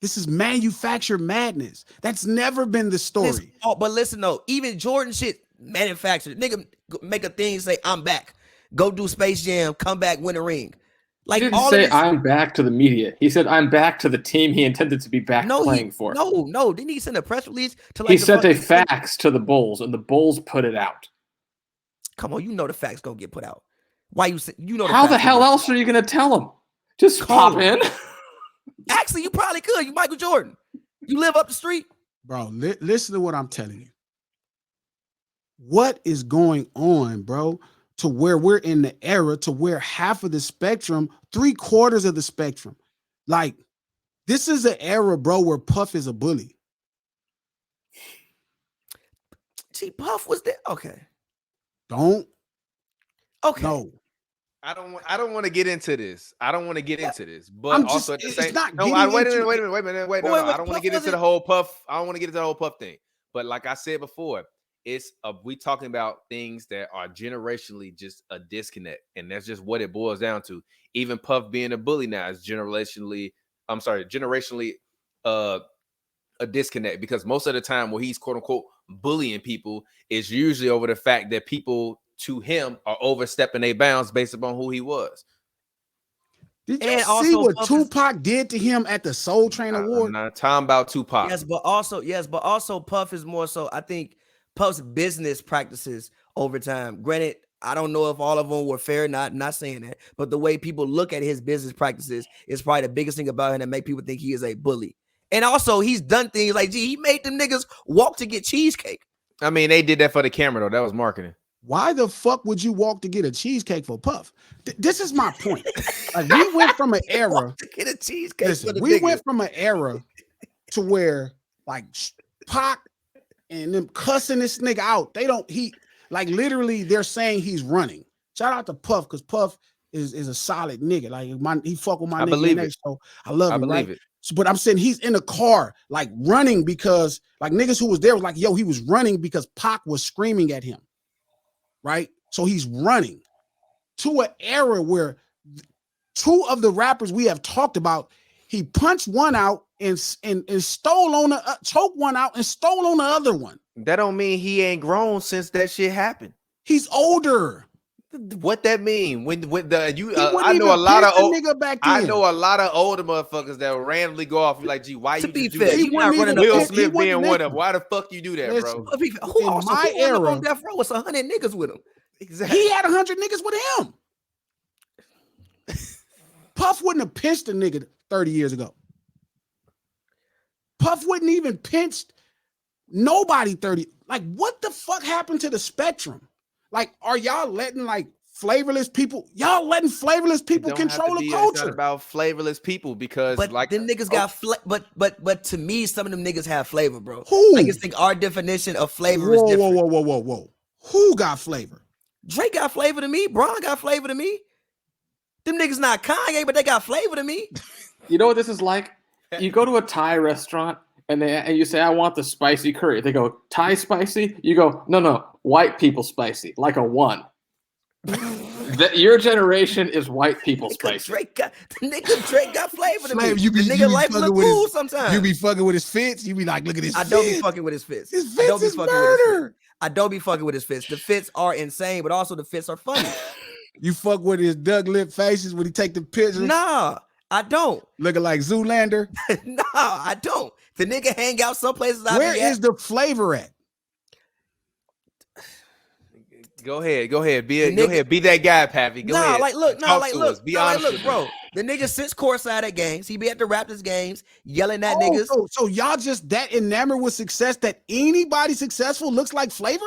This is manufactured madness. That's never been the story. But listen though, even Jordan shit manufactured. Nigga make a thing, say I'm back. Go do Space Jam, come back, win a ring. Like He didn't all say of this, I'm back to the media. He said I'm back to the team he intended to be back playing for. No. Didn't he send a press release to like He the sent a fucking- fax to the Bulls, and the Bulls put it out. Come on, you know the facts gonna get put out. Why you say you know How the facts hell gonna- else are you going to tell him? Just Call pop him. in. Actually, you probably could. You Michael Jordan. You live up the street. Bro, listen to what I'm telling you. What is going on, bro? To where we're in the era to where half of the spectrum, 3/4 of the spectrum, like this is an era, bro, where Puff is a bully. Gee, Puff was there. Okay. Don't. Okay. No. I don't want to get into this. I don't want to get into this, but I'm also just, at the it's same. not No, getting wait a into minute. it. Wait a minute. Wait. No, Wait, I don't want to Puff get into wasn't- the whole Puff. I don't want to get into the whole Puff thing. But like I said before, it's we talking about things that are generationally just a disconnect, and that's just what it boils down to. Even Puff being a bully now is generationally a disconnect, because most of the time where he's quote unquote bullying people is usually over the fact that people to him are overstepping their bounds based upon who he was. Did you And see also what Puff is- Tupac did to him at the Soul Train I'm Award? not talking about Tupac. Yes, but also Puff is more so. I think Puff's business practices over time. Granted, I don't know if all of them were fair. Not saying that, but the way people look at his business practices is probably the biggest thing about him that make people think he is a bully. And also, he's done things like, gee, he made them niggas walk to get cheesecake. I mean, they did that for the camera though. That was marketing. Why the fuck would you walk to get a cheesecake for Puff? This is my point. Like, we went from an era. Walk to get a cheesecake. Listen, for the we niggas. went from an era to where like Pac and them cussing this nigga out. Like literally they're saying he's running. Shout out to Puff, because Puff is a solid nigga. Like he fuck with my I nigga believe NA, it. so I love I him, believe right? it. So, but I'm saying he's in the car, like running because like niggas who was there was like, yo, he was running because Pac was screaming at him, right? So he's running to an era where two of the rappers we have talked about, he punched one out and stole on the choked one out and stole on the other one. That don't mean he ain't grown since that shit happened. He's older. What that mean? When the you He wouldn't I know even a lot of piss the old, nigga back I then. know a lot of older motherfuckers that will randomly go off. You're like, gee, why To you be just do fair, that? He you not wouldn't running even Will piss- he Smith being wouldn't one of them. listen. Why the fuck you do that, Listen, bro? Who in also my who live era- on death row with 100 niggas with him? Exactly. He had 100 niggas with him. Puff wouldn't have pinched a nigga 30 years ago. Puff wouldn't even pinched nobody 30. Like, what the fuck happened to the spectrum? Like, are y'all letting like flavorless people? Y'all letting flavorless people Don't have to control the be- It's not culture? about flavorless people because But like them niggas got but to me, some of them niggas have flavor, bro. Who? I just think our definition of flavor is Whoa, different. whoa. Who got flavor? Drake got flavor to me. Bron got flavor to me. Them niggas not Kanye, but they got flavor to me. You know what this is like? You go to a Thai restaurant and you say, I want the spicy curry. They go, Thai spicy? You go, no, white people spicy, like a 1. Your generation is white people spicy. Drake got flavor to Flavor, me. you be- the you nigga be life fucking look with cool his- sometimes. You be fucking with his fits. You be like, look at his I don't be fits. fucking with his fits. His I don't fits be is fucking with his fits. murder. I don't be fucking with his fits. The fits are insane, but also the fits are funny. You fuck with his Doug lip faces when he take the pictures, Nah, I don't. looking like Zoolander. Nah, I don't. The nigga hang out some places I Where be is at. the flavor at? Go ahead. Be The go nigga- ahead. Be that guy, Pappy. Go ahead. Talk to us. Be honest with me. bro. The nigga sits courtside at games. He be at the Raptors games, yelling at niggas. So y'all just that enamored with success that anybody successful looks like flavor?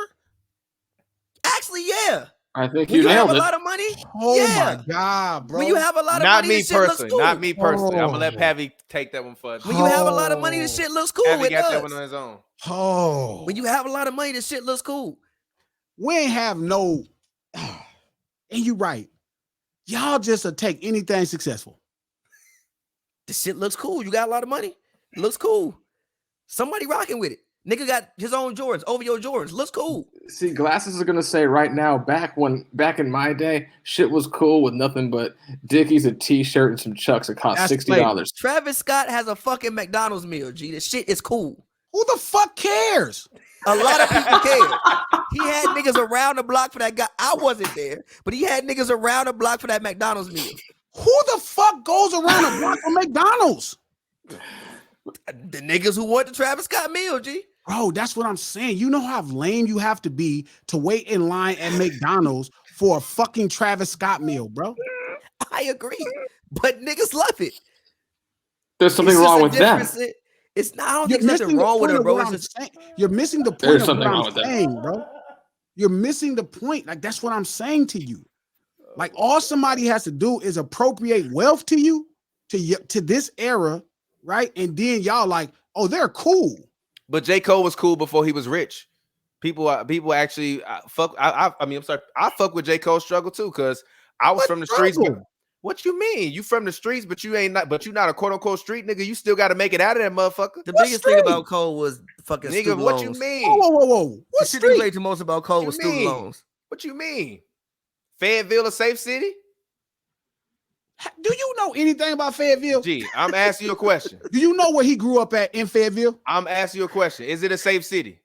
Actually, yeah. I think When you you have nailed a it. lot of money, Oh yeah. my god, bro. When you have a lot of Not money, me this shit looks personally. cool. Not me personally. I'm gonna let Oh. Pappy take that one for. When you have a lot of money, this shit looks cool. Pappy It got that does. one on his own. Oh, When you have a lot of money, this shit looks cool. we ain't have no. And you right. Y'all just take anything successful. This shit looks cool. You got a lot of money. It looks cool. Somebody rocking with it. Nigga got his own Jordans, OVO Jordans. Looks cool. See, Glasses are gonna say right now, back in my day, shit was cool with nothing but Dickies, a t-shirt, and some Chucks that cost That's $60. Travis Scott has a fucking McDonald's meal, G. This shit is cool. Who the fuck cares? A lot of people care. He had niggas around the block for that guy. I wasn't there, but he had niggas around the block for that McDonald's meal. Who the fuck goes around a block for McDonald's? The niggas who want the Travis Scott meal, G. Bro, that's what I'm saying. You know how lame you have to be to wait in line at McDonald's for a fucking Travis Scott meal, bro? I agree, but niggas love it. There's something It's just wrong a with them. difference. It's not. I don't You're think there's missing nothing the wrong with point her, of bro. what It's I'm just saying. You're missing the point There's of something what wrong I'm with that. saying, bro. You're missing the point. Like, that's what I'm saying to you. Like, all somebody has to do is appropriate wealth to you, to this era, right? And then y'all like, oh, they're cool. But J. Cole was cool before he was rich. People actually fuck. I mean, I'm sorry. I fuck with J. Cole's struggle too, because I was What from the streets. struggle? What you mean? You from the streets, but you not a quote unquote street nigga. You still got to make it out of that motherfucker. the What biggest street? thing about Cole was fucking Nigga, student what loans. you Whoa, mean? whoa, whoa, whoa. The What shit he street? played the most about Cole You was student mean? loans. What you mean? Fayetteville a safe city? Do you know anything about Fayetteville? Gee, I'm asking you a question. Do you know where he grew up at in Fayetteville? I'm asking you a question. Is it a safe city?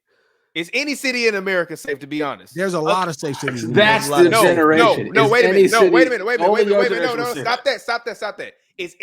Is any city in America safe, to be honest? There's a lot of safe cities. in That's America. the No, generation. no, Is wait a any minute. No, city- wait a minute. Wait a minute. only Wait a your minute. Wait a minute. No, generation no. will say Stop that. Is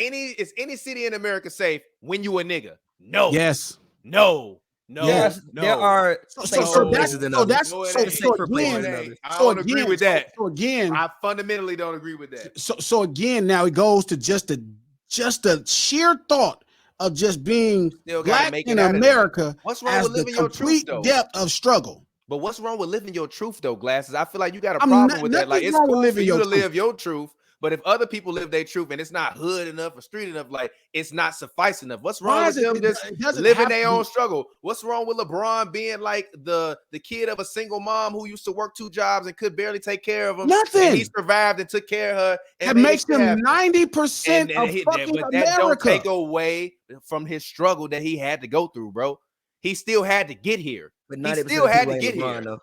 any city in America safe when you a nigga? No. Yes. No. No. Yes. No. There are So safer that's places than so others. that's No, it so ain't. so Safer places again. than others. I So don't agree again, with that. So again, I fundamentally don't agree with that. so again, now it goes to just the sheer thought of just being Still gotta black make it in out of there. America What's wrong as with the living your truth, complete though? depth of struggle. But what's wrong with living your truth, though, Glasses? I feel like you got a I'm problem not- with that. Like, nothing's it's wrong with cool for living you your to truth. live your truth, but if other people live their truth and it's not hood enough or street enough, like, it's not suffice enough. What's wrong Why with is it- them it just doesn't living have their to own be- struggle? What's wrong with LeBron being like the kid of a single mom who used to work 2 jobs and could barely take care of him? Nothing. And he survived and took care of her. That made makes shit him happen. 90% of fucking But that don't America. take away from his struggle that he had to go through, bro. He still had to get here. But He 90% still of had people to ain't get LeBron, here. though.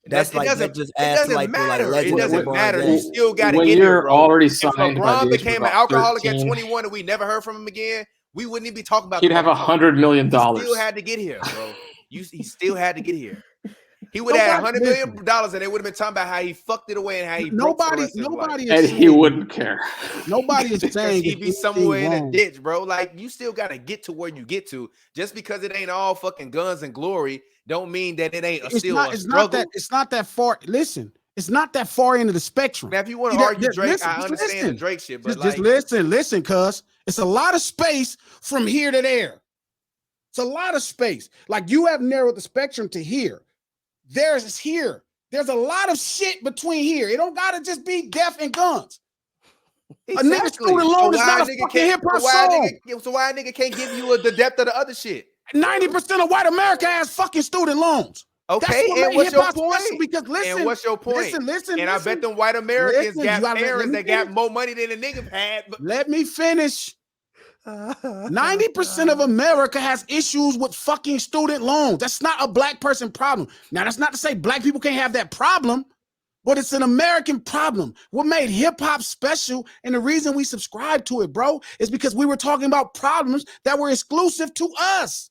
That's It like doesn't- that just it adds to doesn't like the matter. It legend of doesn't LeBron matter. You James. still got to when get you're here, bro. already If signed by LeBron the age of became an about alcoholic 13, at 21 and we never heard from him again, we wouldn't even be talking about. he'd the have motherfucker. $100 million. He still had to get here, bro. He still had to get here. He would have had $100 million and they would have been talking about how he fucked it away and how he broke for the rest of his life. Nobody is And saying, he wouldn't care. Nobody is Because saying he'd that be somewhere in anything a wrong. ditch, bro. Like, you still got to get to where you get to. Just because it ain't all fucking guns and glory don't mean that it ain't It's still not. a It's struggle. not that far. Listen, it's not that far into the spectrum. Now, if you want See, to that- argue that- Drake, listen, I just understand listen. the Drake shit, but Just listen, cuz it's a lot of space from here to there. It's a lot of space. Like, you have narrowed the spectrum to here. There's here. There's a lot of shit between here. It don't gotta just be death and guns. exactly. A nigga student loan is why not a a nigga fucking can't- hip-hop so why a song. so why a nigga can't give you the depth of the other shit? 90% of white America has fucking student loans. Okay, That's what and made what's your hip-hop special, point? because listen, And what's your point? listen, And I bet them white Americans Listen, got you gotta let parents me that got finish. more money than the nigga had. But Let me finish. 90% of America has issues with fucking student loans. That's not a black person problem. Now, that's not to say black people can't have that problem, but it's an American problem. What made hip hop special, and the reason we subscribe to it, bro, is because we were talking about problems that were exclusive to us.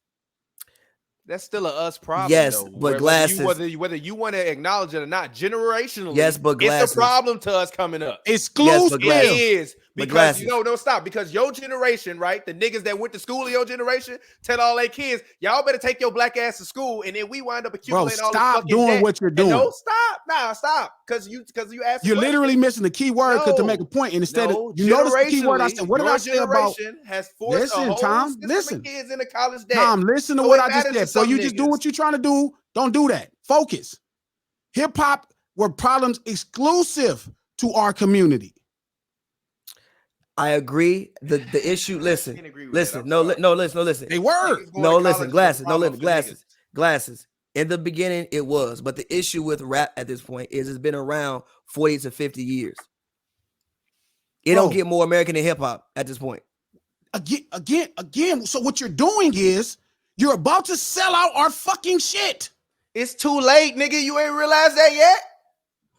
that's still a us problem. Yes, though. but Glasses. whether you want to acknowledge it or not, generationally, Yes, but it's Glasses. a problem to us coming up. Exclusive. Glasses. It is But because Glasses. no, stop. Because your generation, right? The niggas that went to school in your generation tell all their kids, y'all better take your black ass to school, and then we wind up Bro, accumulating all this stop fucking doing debt. what you're And doing. no, stop. Nah, stop. Because you asked. You're literally missing the key word to make a point. And instead of you notice the key word I said, what did I say about? Has forced Listen, a whole Tom, system listen. of kids into college debt. Tom, listen to So what it I just matters to said. So some you just do niggas. what you're trying to do. Don't do that. Focus. Hip hop were problems exclusive to our community. I agree. The issue. Listen, can't agree with listen. that. I'm No, sorry. listen. They were. Niggas going No, to listen. college is a Glasses. No, problem listen. for niggas. Glasses. In the beginning, it was, but the issue with rap at this point is it's been around 40 to 50 years. It don't Bro. get more American than hip hop at this point. Again. So what you're doing is you're about to sell out our fucking shit. It's too late, nigga. You ain't realized that yet?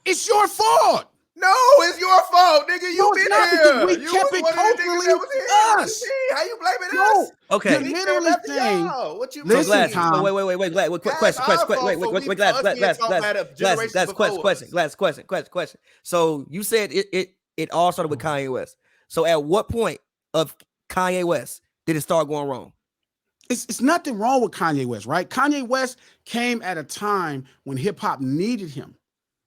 It's your fault. No, it's your fault, nigga. You No, it's been not, here. because we You kept was it one of the niggas culturally that was here. What you us. mean? How you blaming No. us? Okay. You're We literally came after saying, y'all. What you So listen, mean? Glasses. Tom. So wait. That's our fault, Question. So you said it all started with Kanye West. So at what point of Kanye West did it start going wrong? It's nothing wrong with Kanye West, right? Kanye West came at a time when hip hop needed him,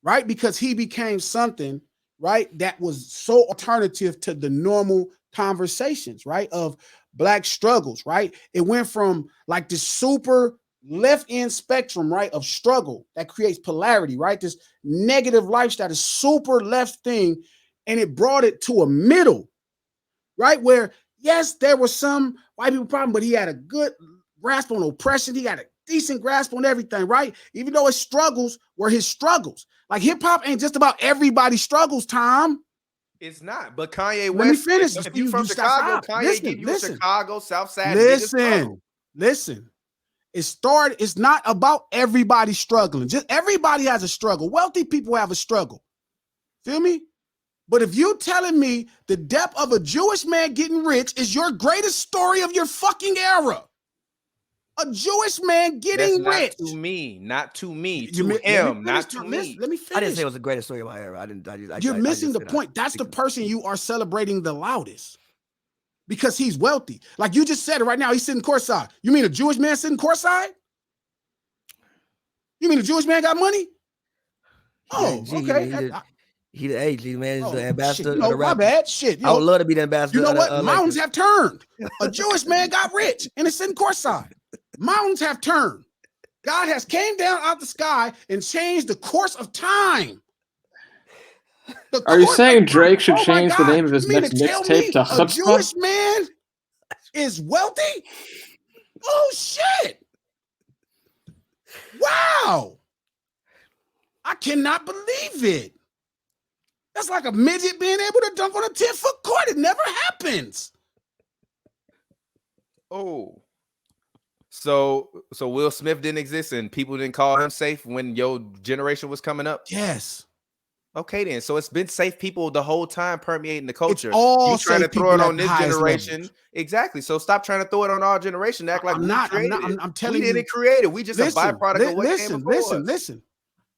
right? Because he became something, right, that was so alternative to the normal conversations, right? Of black struggles, right? It went from like this super left end spectrum, right, of struggle that creates polarity, right? This negative lifestyle, this super left thing, and it brought it to a middle, right? Where, yes, there was some white people problem, but he had a good grasp on oppression. He had a decent grasp on everything, right? Even though his struggles were his struggles. Like hip hop ain't just about everybody's struggles, Tom. It's not, but Kanye West. Let me finish. If you from Chicago, Kanye give you a Chicago South Side. Listen. It's not about everybody struggling. Just everybody has a struggle. Wealthy people have a struggle. Feel me? But if you're telling me the depth of a Jewish man getting rich is your greatest story of your fucking era, a Jewish man getting rich. Not to me. To him, not to me. Let me finish. I didn't say it was the greatest story of my era. You're missing the point. That's the person you are celebrating the loudest because he's wealthy. Like you just said it right now. He's sitting courtside. You mean a Jewish man sitting courtside? You mean a Jewish man got money? Oh, okay. He the AG man. He's the ambassador. Shit, my bad. Shit. I would love to be the ambassador. You know what? Mountains have turned. A Jewish man got rich and is sitting courtside. Mountains have turned. God has came down out the sky and changed the course of time. Are you saying Drake should change the name of his next mixtape to Chutzpah? A Jewish man is wealthy? Oh, shit. Wow. I cannot believe it. That's like a midget being able to dunk on a 10-foot court. It never happens. Oh. So Will Smith didn't exist and people didn't call him safe when your generation was coming up? Yes. Okay, then. So it's been safe people the whole time permeating the culture. It's all you trying to throw it on this generation. Levels. Exactly. So stop trying to throw it on our generation. Act like I'm telling you. We didn't create it. We just a byproduct of what came before us. Listen.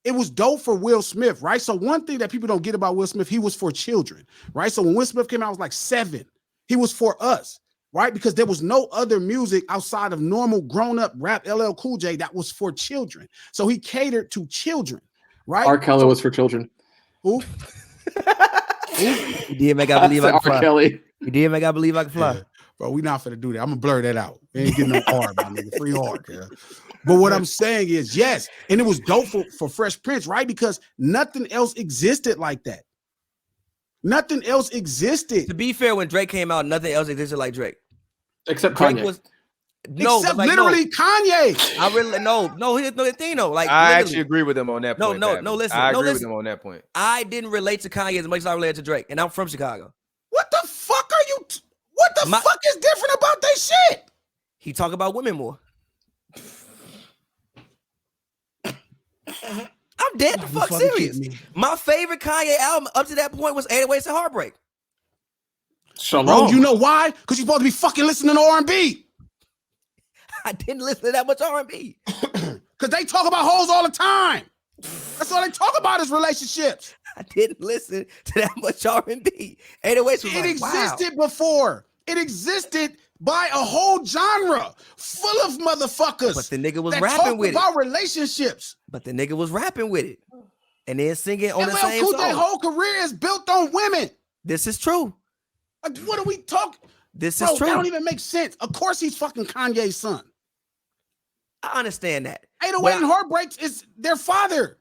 It was dope for Will Smith, right? So one thing that people don't get about Will Smith, he was for children, right? So when Will Smith came out, I was like 7. He was for us, right? Because there was no other music outside of normal grown-up rap, LL Cool J, that was for children. So he catered to children, right? R. Kelly was for children. Who? He did make I believe I can fly. Kelly. He did make I believe I can fly. Yeah. Bro, we not finna do that. I'm gonna blur that out. We ain't getting no hard, my nigga. Free hard, yeah. But what I'm saying is, yes, and it was dope for Fresh Prince, right? Because nothing else existed like that. Nothing else existed. To be fair, when Drake came out, nothing else existed like Drake. Except Drake Kanye. Except literally Kanye. I really no. Here's no thing though. Like I actually agree with him on that point. No. Listen, I agree with him on that point. I didn't relate to Kanye as much as I related to Drake, and I'm from Chicago. What the fuck are you? What the fuck is different about that shit? He talk about women more. I'm dead the fuck serious. My favorite Kanye album up to that point was 808s and Heartbreak. So long. Oh, you know why? Because you're supposed to be fucking listening to R&B. I didn't listen to that much R&B. Because they talk about hoes all the time. That's all they talk about is relationships. I didn't listen to that much R&B. 808s was it existed before. It existed by a whole genre full of motherfuckers. But the nigga was rapping with it. About relationships. But the nigga was rapping with it. And then singing on the same song. Their whole career is built on women. This is true. Like, what are we talking? This is true. That don't even make sense. Of course he's fucking Kanye's son. I understand that. 808 and Heartbreaks is their father.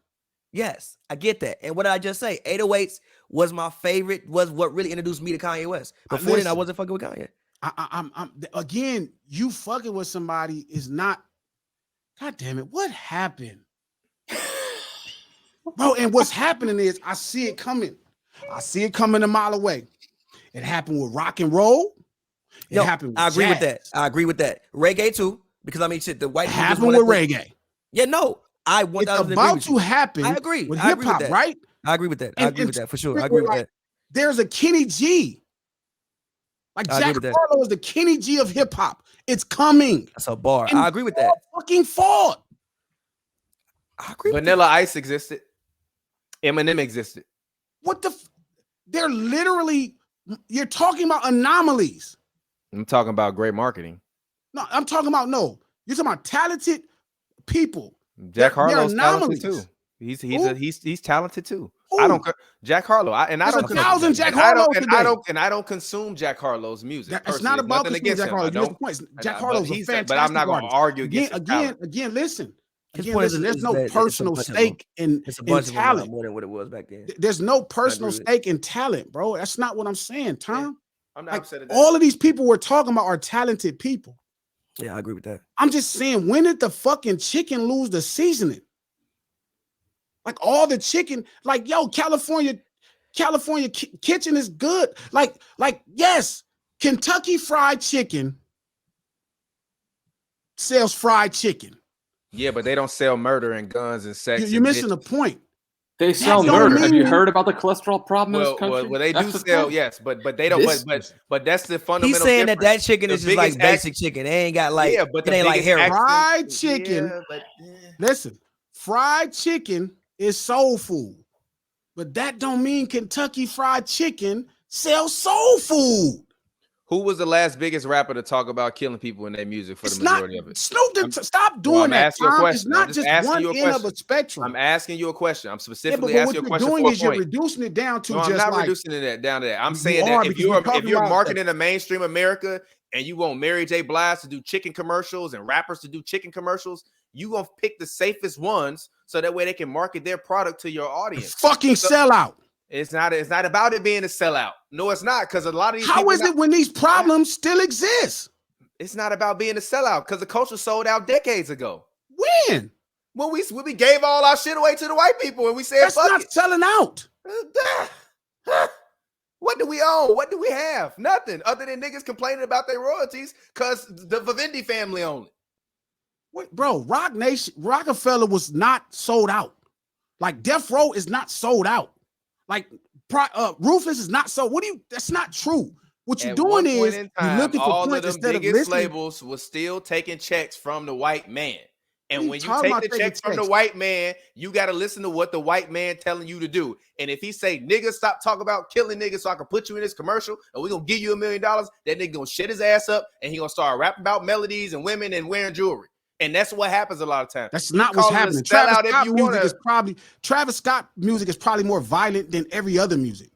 Yes, I get that. And what did I just say? 808s was my favorite, was what really introduced me to Kanye West. Before then, I wasn't fucking with Kanye. I'm again, you fucking with somebody is not, God damn it, what happened? Bro, and what's happening is I see it coming. I see it coming a mile away. It happened with rock and roll. It happened with I agree jazz. with that. I agree with that. Reggae too, because I mean shit, the white people happened with reggae. Yeah, no. It's about to happen. I agree. With hip hop, right? I agree with that. I agree with that for sure. I agree with that. There's a Kenny G. Like Jack Harlow is the Kenny G of hip hop. It's coming. That's a bar. I agree with that. Fucking fault. I agree. Vanilla Ice existed. Eminem existed. What the? They're literally. You're talking about anomalies. I'm talking about great marketing. No, I'm talking about You're talking about talented people. Jack Harlow's talented too. He's talented too. I don't Jack Harlow. I There's don't 1,000 Jack I Harlows don't today. I don't consume Jack Harlow's music. It's not about nothing consuming against Jack him. Harlow. I You missed the don't. point. Jack Harlow's a fantastic but I'm not going to artist. argue against his talent. Again, listen. His Again, point listen. There's is no that it's a personal bunch of stake in It's a bunch of them talent. more than what it was back then. There's no personal agree with stake in talent, bro. That's not what I'm saying, Tom. I'm not Like, upset at that. all of these people we're talking about are talented people. Yeah, I agree with that. I'm just saying, when did the fucking chicken lose the seasoning? Like, all the chicken, like, yo, California kitchen is good. Like, yes, Kentucky Fried Chicken sells fried chicken. Yeah, but they don't sell murder and guns and sex. You're missing the point. They sell don't murder. Have you mean- heard about the cholesterol problem in this country? Well, they That's do the sell, thing. yes, but they don't. But that's the fundamental. He's saying that difference. chicken The is just like biggest basic chicken. They ain't got like, yeah, but it ain't like hair. Fried chicken. Yeah, but Listen, fried chicken is soul food, but that don't mean Kentucky Fried Chicken sells soul food. who was the last biggest rapper to talk about killing people in their music for It's the not majority of it? Snoop. Stop I'm doing that, asking you a Tom. question. It's I'm not just just asking one you a end of a question. spectrum. I'm asking you a question. I'm Yeah, specifically but asking what you a you're question doing for a is you're point. reducing it down to No, I'm just not like reducing it down to that. I'm You saying are, that if because we're talking you're about marketing the mainstream America and you want Mary J. Blige to do chicken commercials and rappers to do chicken commercials, you gonna pick the safest ones so that way they can market their product to your audience. fucking sellout. It's not about it being a sellout. No, it's not, because a lot of these How people is it when these problems still exist? it's not about being a sellout, because the culture sold out decades ago. When? When we gave all our shit away to the white people and we said That's fuck not it. selling out. What do we own? What do we have? Nothing other than niggas complaining about their royalties because the Vivendi family own it. Wait, bro, Rock Nation, Rockefeller was not sold out. Like Death Row is not sold out. Like Ruthless is not sold. That's not true. What you're At doing one point is in you're time, looking for all points of them instead of biggest listening. labels was still taking checks from the white man. And you when you talking take about the taking checks from the checks? white man, you got to listen to what the white man telling you to do. And if he say, nigga, stop talking about killing niggas so I can put you in this commercial and we're going to give you $1 million, that nigga going to shut his ass up and he going to start rapping about melodies and women and wearing jewelry. And that's what happens a lot of times. That's You not what's call it a happening. sellout if you wanna- Travis Scott music is probably more violent than every other music.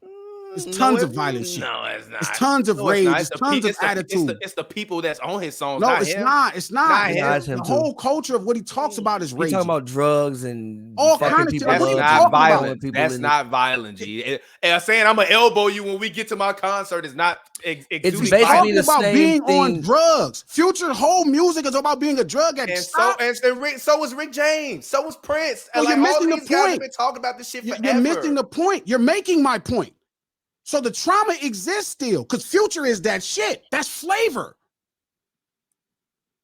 There's tons of violent shit. No, it's not. There's tons of No, it's rage. not. There's tons of attitude. It's the people that's on his songs. No, not it's him. not. It's not. Not him. Yeah, it's him The too. whole culture of what he talks about is He rage. talking about drugs and All fucking kind of people shit. What are you That's up, talking not about? violent. people That's in not violent, G. And saying I'm gonna elbow you when we get to my concert is not. It's exuding basically violence. Talking the about same being on thing. drugs. Future whole music is about being a drug addict. And Stop. so was Rick James. So was Prince. No, And you're like all missing of the these guys have point. been talking about this shit forever. You're missing the point. You're making my point. So the trauma exists still because Future is that shit. That's flavor.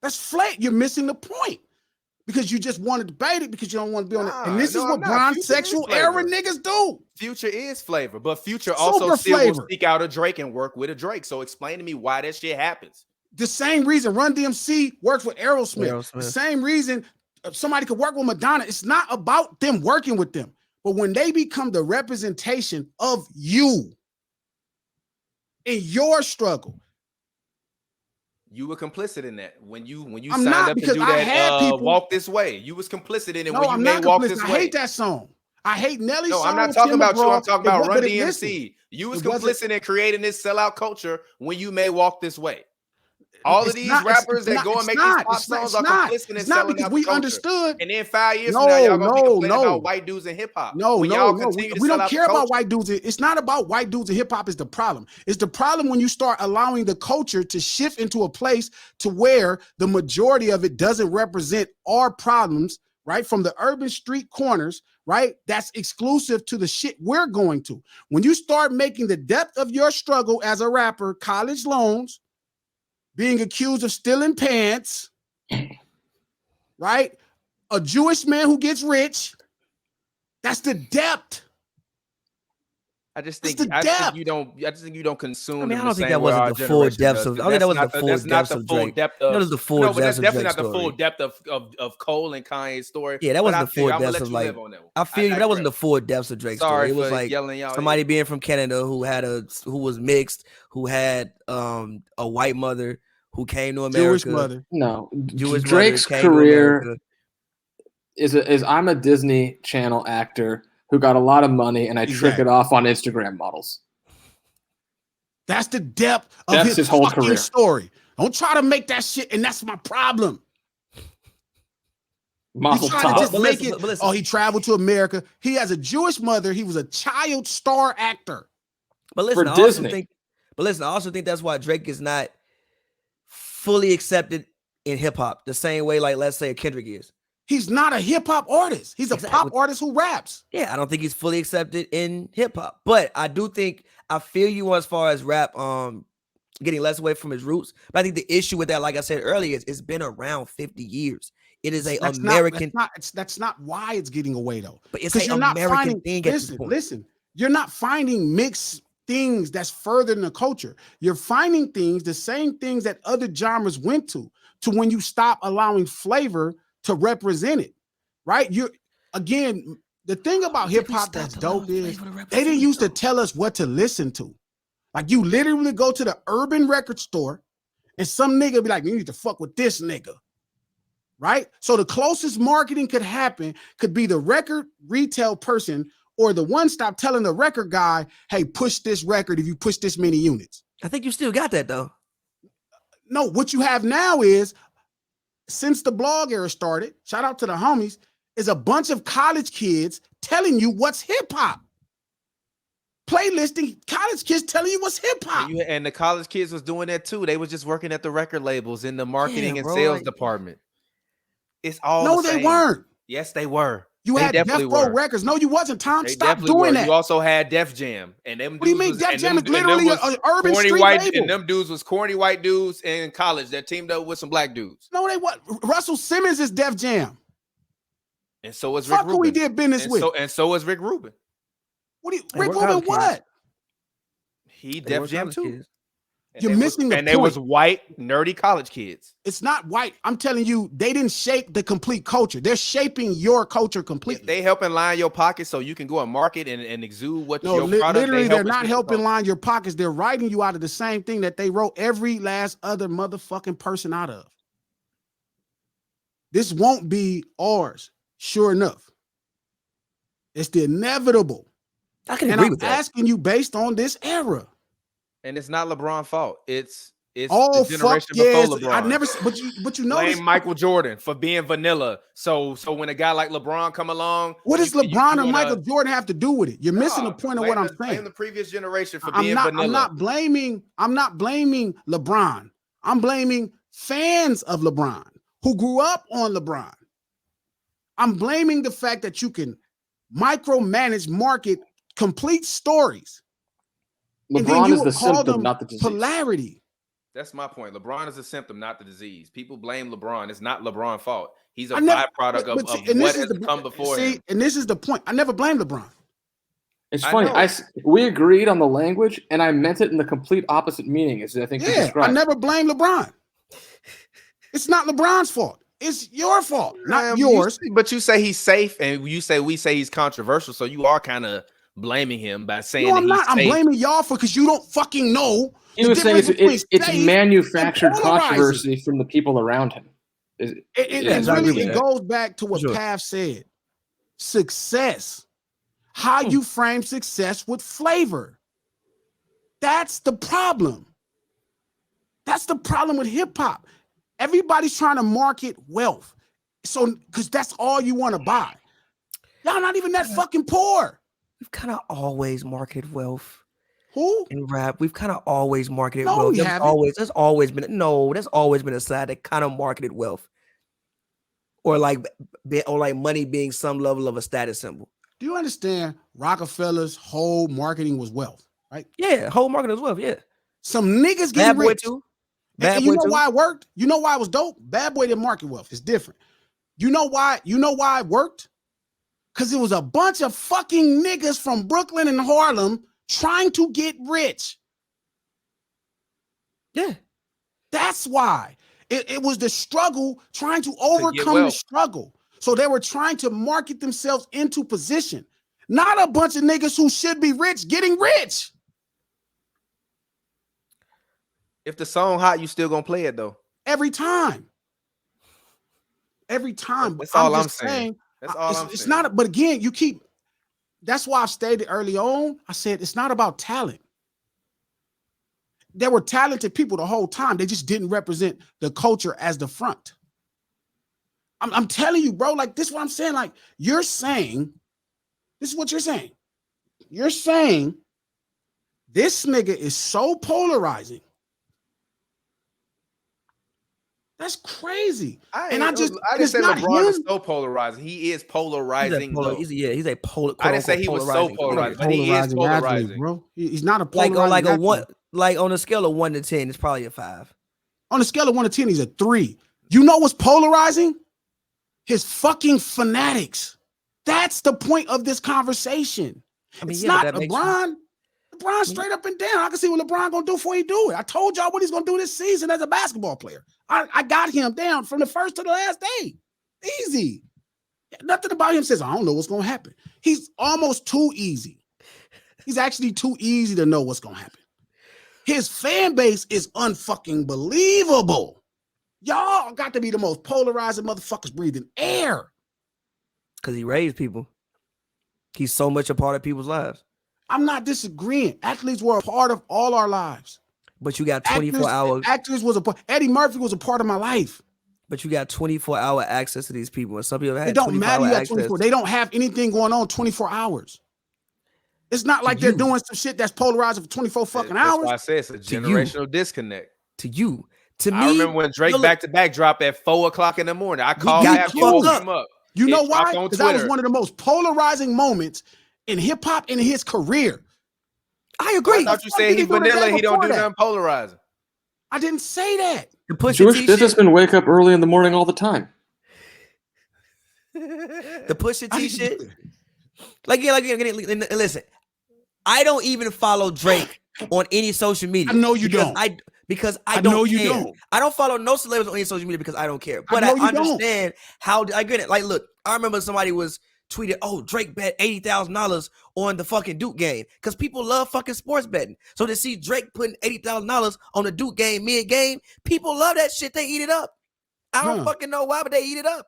That's flavor. You're missing the point because you just want to debate it because you don't want to be on it. And this is what I'm not. Future is Bronsexual era flavor. niggas do. Future is flavor, but Future Super also still flavor. will seek out a Drake and work with a Drake. So explain to me why that shit happens. The same reason Run DMC works with Aerosmith. The Aerosmith. same reason somebody could work with Madonna. It's not about them working with them. But when they become the representation of you in your struggle, You were complicit in that when you I'm signed not, up to because do I that had people- Walk This Way. You was complicit in it no, when you I'm made not Walk complicit. This I Way. hate that song. I hate Nelly's No, song. I'm not with talking Tim about you. I'm McGraw. talking about It wa- Run but it- listen, DMC. You was it wasn't- complicit in creating this sellout culture when you made Walk This Way. All of it's these not- it's- rappers it's that not- go and it's make not- these pop it's not- songs it's are not. complicit in It's not selling because out we the culture. understood. And then 5 years from now, y'all gonna be complaining about white dudes in hip hop. No, when no, y'all no. continue to We sell don't out the care about culture. white dudes. It's not about white dudes and hip hop is the problem. It's the problem when you start allowing the culture to shift into a place to where the majority of it doesn't represent our problems, right? From the urban street corners, right? That's exclusive to the shit we're going to. When you start making the depth of your struggle as a rapper, college loans, being accused of stealing pants, right? A Jewish man who gets rich. That's the depth. I just It's think the I just depth. think you don't. I just think you don't consume. I mean, them I don't the think same that way wasn't our the full generation depths does, of. I 'cause don't think that wasn't that's the full that's not depths the of full Drake. depth That of. was the full No, but depths that's of definitely Drake's not the full story. depth of Cole and Kanye's story. Yeah, that But wasn't I the feel you. full I'm gonna depths let of you like. live on that one. I feel you. That wasn't the digress. full depths of Drake's Sorry story. It was for like yelling y'all. somebody being from Canada who was mixed, who had a white mother who came to America. Jewish mother. No, Jewish Drake's mother came to career America. is I'm a Disney Channel actor who got a lot of money, and I trick Exactly. it off on Instagram models. That's the depth of That's his whole fucking career. story. Don't try to make that shit, and that's my problem. Mazel You try to tov. just But make listen, it. but listen. Oh, he traveled to America. He has a Jewish mother. He was a child star actor. But listen, For I also Disney. think. But listen, I also think that's why Drake is not fully accepted in hip hop the same way, like let's say a Kendrick is. He's not a hip hop artist. He's a Exactly. pop artist who raps. Yeah, I don't think he's fully accepted in hip hop, but I do think I feel you as far as rap, getting less away from his roots. But I think the issue with that, like I said earlier, is it's been around 50 years. It is a American. That's not why it's getting away though. But it's Because an American thing at this point. Listen, you're not finding mixed things that's further in the culture. You're finding things, the same things that other genres went to when you stop allowing flavor to represent it, right? Again, the thing about hip hop that's dope is they didn't used to tell us what to listen to. Like you literally go to the urban record store and some nigga be like, you need to fuck with this nigga. Right? So the closest marketing could happen could be the record retail person or the one stop telling the record guy, hey, push this record if you push this many units. I think you still got that though. No, what you have now is, since the blog era started, shout out to the homies, is a bunch of college kids telling you what's hip hop. Playlisting, college kids telling you what's hip hop. And the college kids was doing that too. They was just working at the record labels in the marketing and bro, sales department. It's all No, the they same. weren't. Yes, they were. You They had Death definitely Row were. Records. No, you wasn't, Tom. They Stop definitely doing were. that. You also had Def Jam, and them. What do you mean? dudes Def and Jam them- is literally and them an urban corny street white, label. and them dudes was corny white dudes in college that teamed up with some black dudes. No, they what? Russell Simmons is Def Jam. And so is Rick Fuck Rubin. who he did business with. And so is Rick Rubin. What do you, They Rick were Rubin college what? kids. He They were Def Jam college too. kids. And You're they missing the and they was point. white, nerdy college kids. It's not white. I'm telling you, they didn't shape the complete culture. They're shaping your culture completely. They helping line your pockets so you can go and market and exude what No, your product. literally, they're not shape the helping culture. line your pockets. They're writing you out of the same thing that they wrote every last other motherfucking person out of. This won't be ours, sure enough. It's the inevitable. I can And agree I'm with that. asking you based on this era. And it's not LeBron's fault. It's Oh, the fuck generation yes. before LeBron. I never, but you notice Blame Michael Jordan for being vanilla. So when a guy like LeBron come along, what does you LeBron and wanna- Michael Jordan have to do with it? You're missing the Nah, point of blame what I'm the- saying. Blame the previous generation for I'm being not vanilla. I'm not blaming LeBron. I'm blaming fans of LeBron who grew up on LeBron. I'm blaming the fact that you can micromanage, market complete stories. And then LeBron you is the will call symptom, them not the disease. polarity. That's my point. LeBron is a symptom, not the disease. People blame LeBron. It's not LeBron's fault. He's a I never- byproduct but of see, and what this is has come before him. and this is the point. I never blame LeBron. It's I funny. know. We agreed on the language, and I meant it in the complete opposite meaning as I think you Yeah, I described. never blame LeBron. It's not LeBron's fault. It's your fault, not yours. But you say he's safe, and we say he's controversial. So you are kind of blaming him by saying No, that I'm he's not. I'm safe. blaming y'all for because you don't fucking know. He the was saying difference it's between safe manufactured and polarizing. controversy from the people around him. It Yes, I agree really with it that. goes back to what Sure. Pav said. Success. How you frame success with flavor. That's the problem. That's the problem with hip hop. Everybody's trying to market wealth. So, because that's all you want to buy. Y'all not even that fucking poor. We've kind of always marketed wealth Who? in rap. We've kind of always marketed No, wealth. we haven't. There's always been a side that kind of marketed wealth, or like money being some level of a status symbol. Do you understand? Rockefeller's whole marketing was wealth, right? Yeah, whole market as wealth. Yeah, Some niggas Bad getting Boy rich. too. And Bad you Boy know too. why it worked? You know why it was dope? Bad Boy didn't market wealth. It's different. You know why? You know why it worked? Because it was a bunch of fucking niggas from Brooklyn and Harlem trying to get rich. Yeah, That's why. It was the struggle trying to overcome the wealth. struggle. So they were trying to market themselves into position. Not a bunch of niggas who should be rich getting rich. If the song hot, you still gonna play it though. Every time. Every time. That's all I'm just saying. That's all I'm it's saying. not, but again, you keep That's why I stated early on. I said it's not about talent. There were talented people the whole time. They just didn't represent the culture as the front. I'm telling you, bro. Like this, is what I'm saying. Like you're saying, this is what you're saying. You're saying this nigga is so polarizing. That's crazy. I didn't say LeBron is so polarizing. He is polarizing. He's a I didn't say he was so polarizing, but he is polarizing, athlete, bro. He's not a polarizing like one, like on a scale of 1 to 10, it's probably a 5. On a scale of 1 to 10, he's a 3. You know what's polarizing? His fucking fanatics. That's the point of this conversation. I mean, it's not LeBron. LeBron straight up and down. I can see what LeBron gonna do before he do it. I told y'all what he's gonna do this season as a basketball player. I got him down from the first to the last day. Easy. Nothing about him says, I don't know what's gonna happen. He's almost too easy. He's actually too easy to know what's gonna happen. His fan base is unfucking believable. Y'all got to be the most polarizing motherfuckers breathing air. Because he raised people. He's so much a part of people's lives. I'm not disagreeing. Athletes were a part of all our lives. But you got 24 hours. Actors was a part. Eddie Murphy was a part of my life. But you got 24-hour access to these people. And some people have it don't matter. You got 24. They don't have anything going on 24 hours. It's not like they're doing some shit that's polarizing for 24 fucking hours. That's why I say it's a generational disconnect. To you. To me. I remember when Drake back-to-back dropped at 4 o'clock in the morning. I called him up. You know why? Because that was one of the most polarizing moments in hip-hop in his career. I agree. I thought you said he vanilla, he don't do nothing polarizing. I didn't say that. Jewish businessmen wake up early in the morning all the time. The Pusha T shit. Listen, I don't even follow Drake on any social media. I know you don't. Because I don't care. I don't follow no celebrities on any social media because I don't care. But I understand how I get it. Like, look, I remember somebody was tweeted, "Oh, Drake bet $80,000 on the fucking Duke game," because people love fucking sports betting. So to see Drake putting $80,000 on the Duke game mid-game, people love that shit. They eat it up. I don't fucking know why, but they eat it up.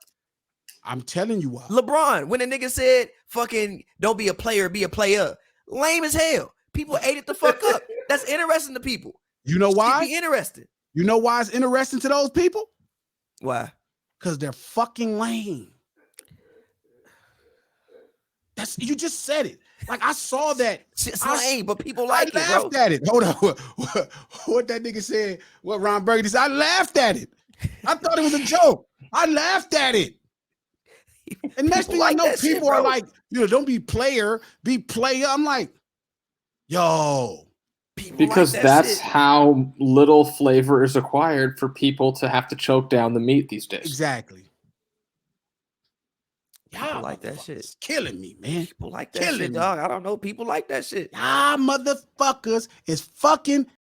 I'm telling you why. LeBron, when the nigga said, "Fucking don't be a player, be a player," lame as hell. People ate it the fuck up. That's interesting to people. You know why? Be interested. You know why it's interesting to those people? Why? Because they're fucking lame. You just said it. Like I saw that. It's lame, but people like it, bro. I laughed at it. Hold on. What that nigga said? What Ron Burgundy said? I laughed at it. I thought it was a joke. I laughed at it. And next thing I know, people are like, don't be player, be player. I'm like, yo. Because that's how little flavor is acquired for people to have to choke down the meat these days. Exactly. Y'all like that shit. It's killing me, man. People like that shit, dog. I don't know. People like that shit. Y'all motherfuckers is fucking